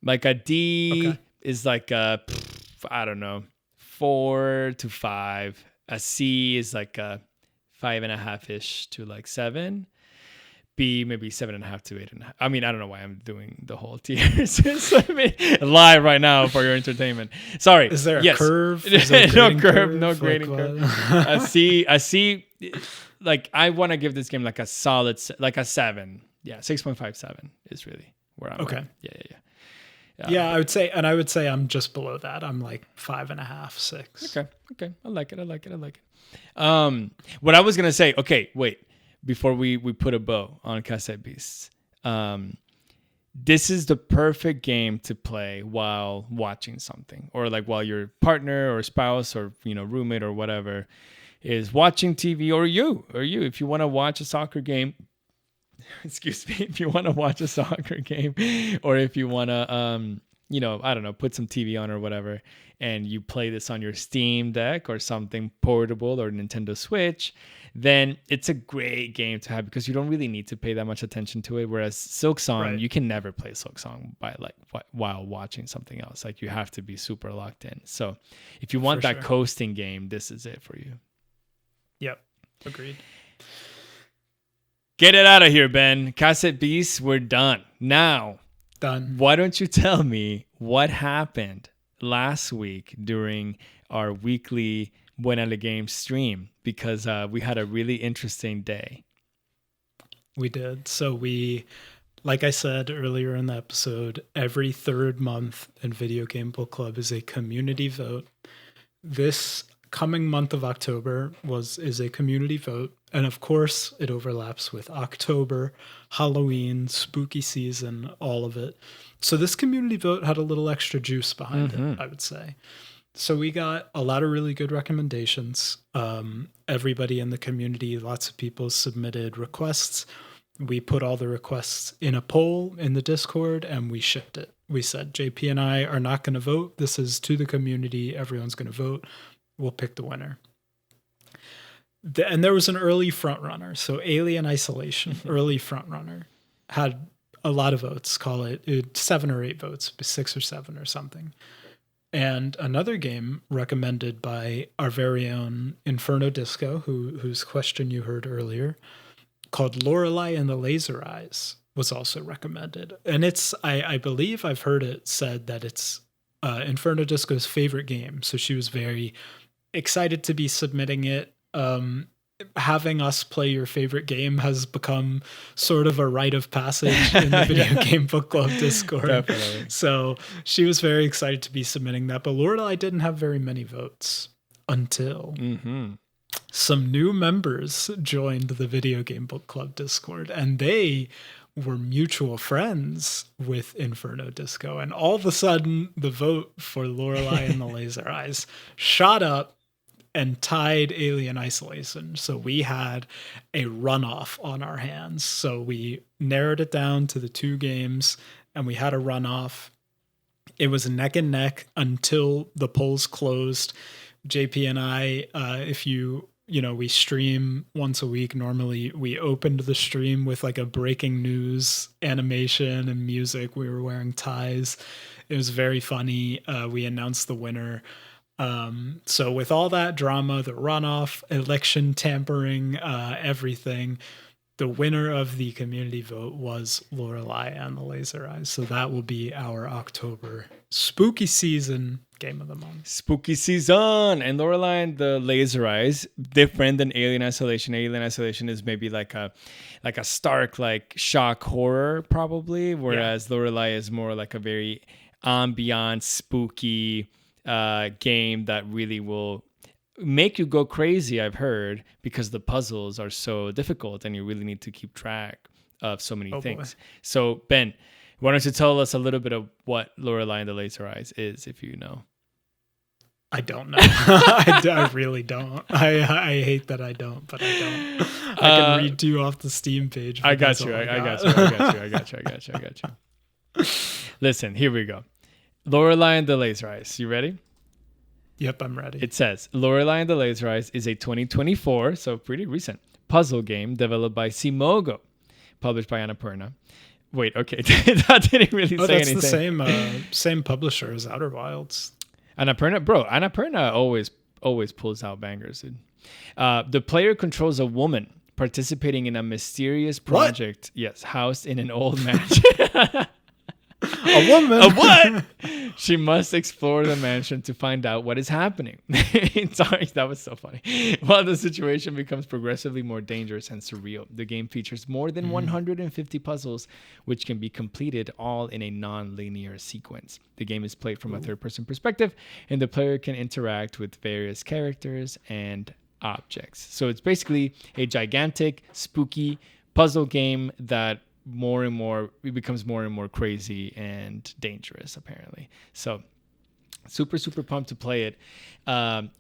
Like a D is like a, I don't know, 4 to 5. A C is like a 5.5-ish to like 7. B maybe 7.5 to 8.5. I mean, I don't know why I'm doing the whole tiers. Live right now for your entertainment. Sorry. Is there a curve? No curve. No grading curve. A C. Like I want to give this game like a solid, like a 7. Yeah, 6.57 is really where I'm. Okay. At. Yeah. Yeah, I would say I'm just below that. I'm like 5.5, 6. Okay. I like it. What I was gonna say. Okay, wait. Before we put a bow on Cassette Beasts, this is the perfect game to play while watching something, or like while your partner or spouse or roommate or whatever is watching TV, or you, if you want to watch a soccer game, excuse me, if you want to watch a soccer game, or if you want to, I don't know, put some TV on or whatever, and you play this on your Steam Deck or something portable or Nintendo Switch, then it's a great game to have because you don't really need to pay that much attention to it. Whereas Silksong, you can never play Silksong by while watching something else. Like you have to be super locked in. So if you want that coasting game, this is it for you. Yep, agreed. Get it out of here, Ben. Cassette Beast, we're done. Now, why don't you tell me what happened last week during our weekly Buena La Game stream? Because we had a really interesting day. We did. So like I said earlier in the episode, every third month in Video Game Book Club is a community vote. This coming month of October is a community vote. And of course, it overlaps with October, Halloween, spooky season, all of it. So this community vote had a little extra juice behind it, I would say. So we got a lot of really good recommendations. Everybody in the community, lots of people submitted requests. We put all the requests in a poll in the Discord and we shipped it. We said, JP and I are not going to vote. This is to the community. Everyone's going to vote. We'll pick the winner. And there was an early front runner. So Alien Isolation, early front runner, had a lot of votes. Call it 7 or 8 votes, 6 or 7 or something. And another game recommended by our very own Inferno Disco, whose question you heard earlier, called Lorelei and the Laser Eyes, was also recommended. And it's, I believe I've heard it said that it's Inferno Disco's favorite game. So she was very excited to be submitting it. Having us play your favorite game has become sort of a rite of passage in the Video Game Book Club Discord. Definitely. So she was very excited to be submitting that. But Lorelei didn't have very many votes until some new members joined the Video Game Book Club Discord, and they were mutual friends with Inferno Disco. And all of a sudden, the vote for Lorelei and the Laser Eyes shot up and tied Alien Isolation. So we had a runoff on our hands. So we narrowed it down to the 2 games and we had a runoff. It was neck and neck until the polls closed. JP and I, we stream once a week. Normally we opened the stream with like a breaking news animation and music. We were wearing ties. It was very funny. We announced the winner. So with all that drama, the runoff, election tampering, everything, the winner of the community vote was Lorelei and the Laser Eyes. So that will be our October spooky season game of the month. Spooky season. And Lorelei and the Laser Eyes, different than Alien Isolation. Alien Isolation is maybe like a stark, like shock horror probably, whereas Lorelei is more like a very ambient, spooky game that really will make you go crazy, I've heard, because the puzzles are so difficult and you really need to keep track of so many things. Boy. So Ben, why don't you tell us a little bit of what Lorelei and the Laser Eyes is, if you know? I don't know. I really don't. I hate that I don't, but I don't. I can read to you off the Steam page. I got you. Listen, here we go. Lorelei and the Laser Eyes. You ready? Yep, I'm ready. It says, Lorelei and the Laser Eyes is a 2024, so pretty recent, puzzle game developed by Simogo, published by Annapurna. Wait, okay. That didn't really say anything. That's the same publisher as Outer Wilds. Annapurna always pulls out bangers, dude. The player controls a woman participating in a mysterious project. What? Yes, housed in an old mansion. A woman. A what? She must explore the mansion to find out what is happening. Sorry, that was so funny. While the situation becomes progressively more dangerous and surreal, the game features more than 150 puzzles, which can be completed all in a non-linear sequence. The game is played from a third-person perspective, and the player can interact with various characters and objects. So it's basically a gigantic, spooky puzzle game that it becomes more and more crazy and dangerous, apparently. So Super, super pumped to play it.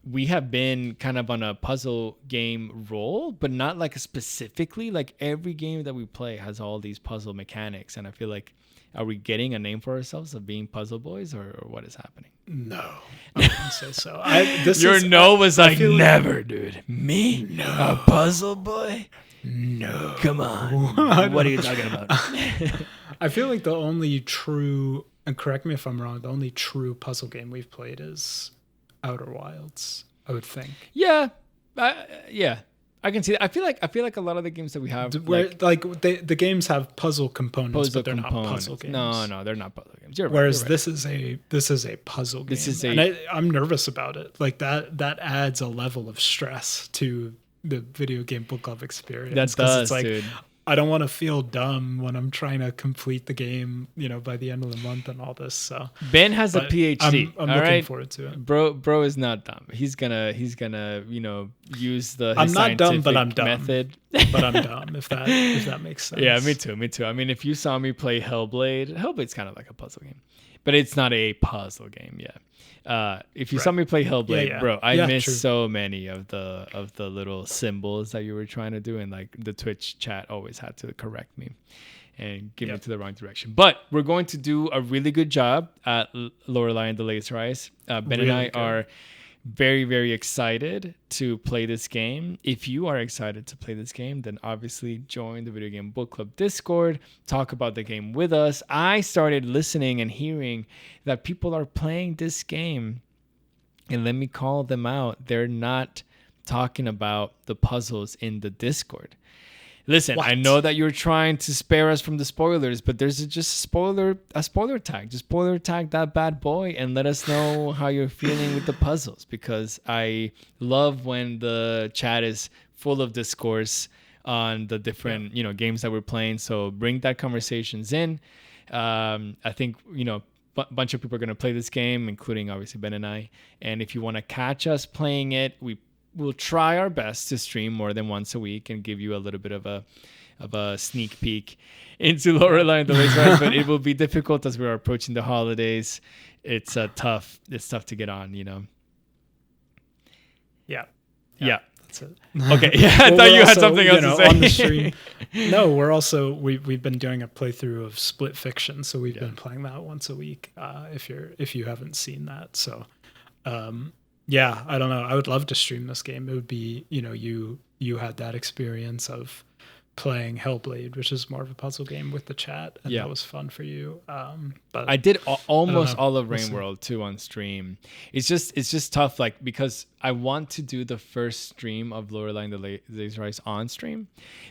We have been kind of on a puzzle game roll, but not like specifically. Like every game that we play has all these puzzle mechanics, and I feel like, are we getting a name for ourselves of being puzzle boys, or what is happening? No, I wouldn't say so. Your no was like, never, like, dude. Me? No. A puzzle boy? No. Come on. What are you talking about? I feel like the only true, and correct me if I'm wrong, the only true puzzle game we've played is Outer Wilds, I would think. Yeah. Yeah. I can see that. I feel like a lot of the games that we have, the games have puzzle components, but they're not puzzle games. No, they're not puzzle games. Whereas you're right. this is a puzzle game. And I'm nervous about it. Like that adds a level of stress to the video game book club experience. That does, it's like, dude. I don't want to feel dumb when I'm trying to complete the game, by the end of the month and all this. So Ben has a PhD. I'm looking forward to it. Bro is not dumb. He's gonna use the I'm not dumb, but I'm dumb. Method. But I'm dumb, if that makes sense. Yeah, me too. I mean, if you saw me play Hellblade's kind of like a puzzle game, but it's not a puzzle game. Yeah. If you saw me play Hellblade, bro, I missed so many of the little symbols that you were trying to do, and like the Twitch chat always had to correct me and give me to the wrong direction. But we're going to do a really good job at Lorelei and the Laser Eyes. Ben really and I are very, very excited to play this game. If you are excited to play this game, then obviously join the Video Game Book Club Discord, talk about the game with us. I started listening and hearing that people are playing this game, and let me call them out. They're not talking about the puzzles in the Discord. Listen, I know that you're trying to spare us from the spoilers, but there's just a spoiler tag. Just spoiler tag that bad boy and let us know how you're feeling with the puzzles, because I love when the chat is full of discourse on the different, games that we're playing. So bring that conversations in. I think, a bunch of people are going to play this game, including obviously Ben and I. And if you want to catch us playing it, we'll try our best to stream more than once a week and give you a little bit of a sneak peek into Lorelei and the Laser Eyes, but it will be difficult as we're approaching the holidays. It's tough to get on, Yeah. That's it. Okay. Yeah, I thought you had something else to say. On the stream. No, we've been doing a playthrough of Split Fiction, so we've been playing that once a week. If you haven't seen that, so. Yeah, I don't know. I would love to stream this game. It would be, you had that experience of playing Hellblade, which is more of a puzzle game with the chat, and that was fun for you. But I did almost all of Rain World too on stream. It's just tough, like, because I want to do the first stream of Lorelei and the Laser Eyes on stream,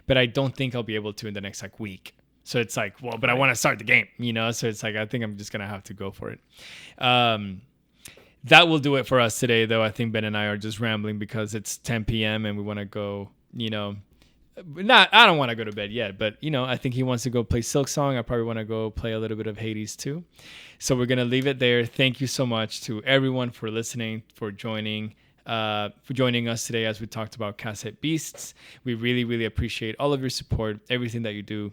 but I don't think I'll be able to in the next week. So it's like, well, but I want to start the game, So it's like, I think I'm just gonna have to go for it. That will do it for us today, though. I think Ben and I are just rambling because it's 10 p.m. and we want to go, I don't want to go to bed yet, but, I think he wants to go play Silk Song. I probably want to go play a little bit of Hades too. So we're going to leave it there. Thank you so much to everyone for listening, for joining us today as we talked about Cassette Beasts. We really, really appreciate all of your support, everything that you do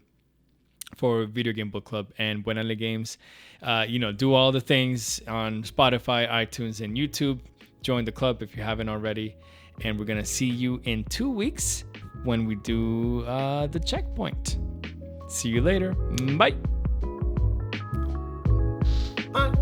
for Video Game Book Club and Buenale Games. Do all the things on Spotify, iTunes, and YouTube. Join the club if you haven't already. And we're going to see you in 2 weeks when we do the checkpoint. See you later. Bye. Bye.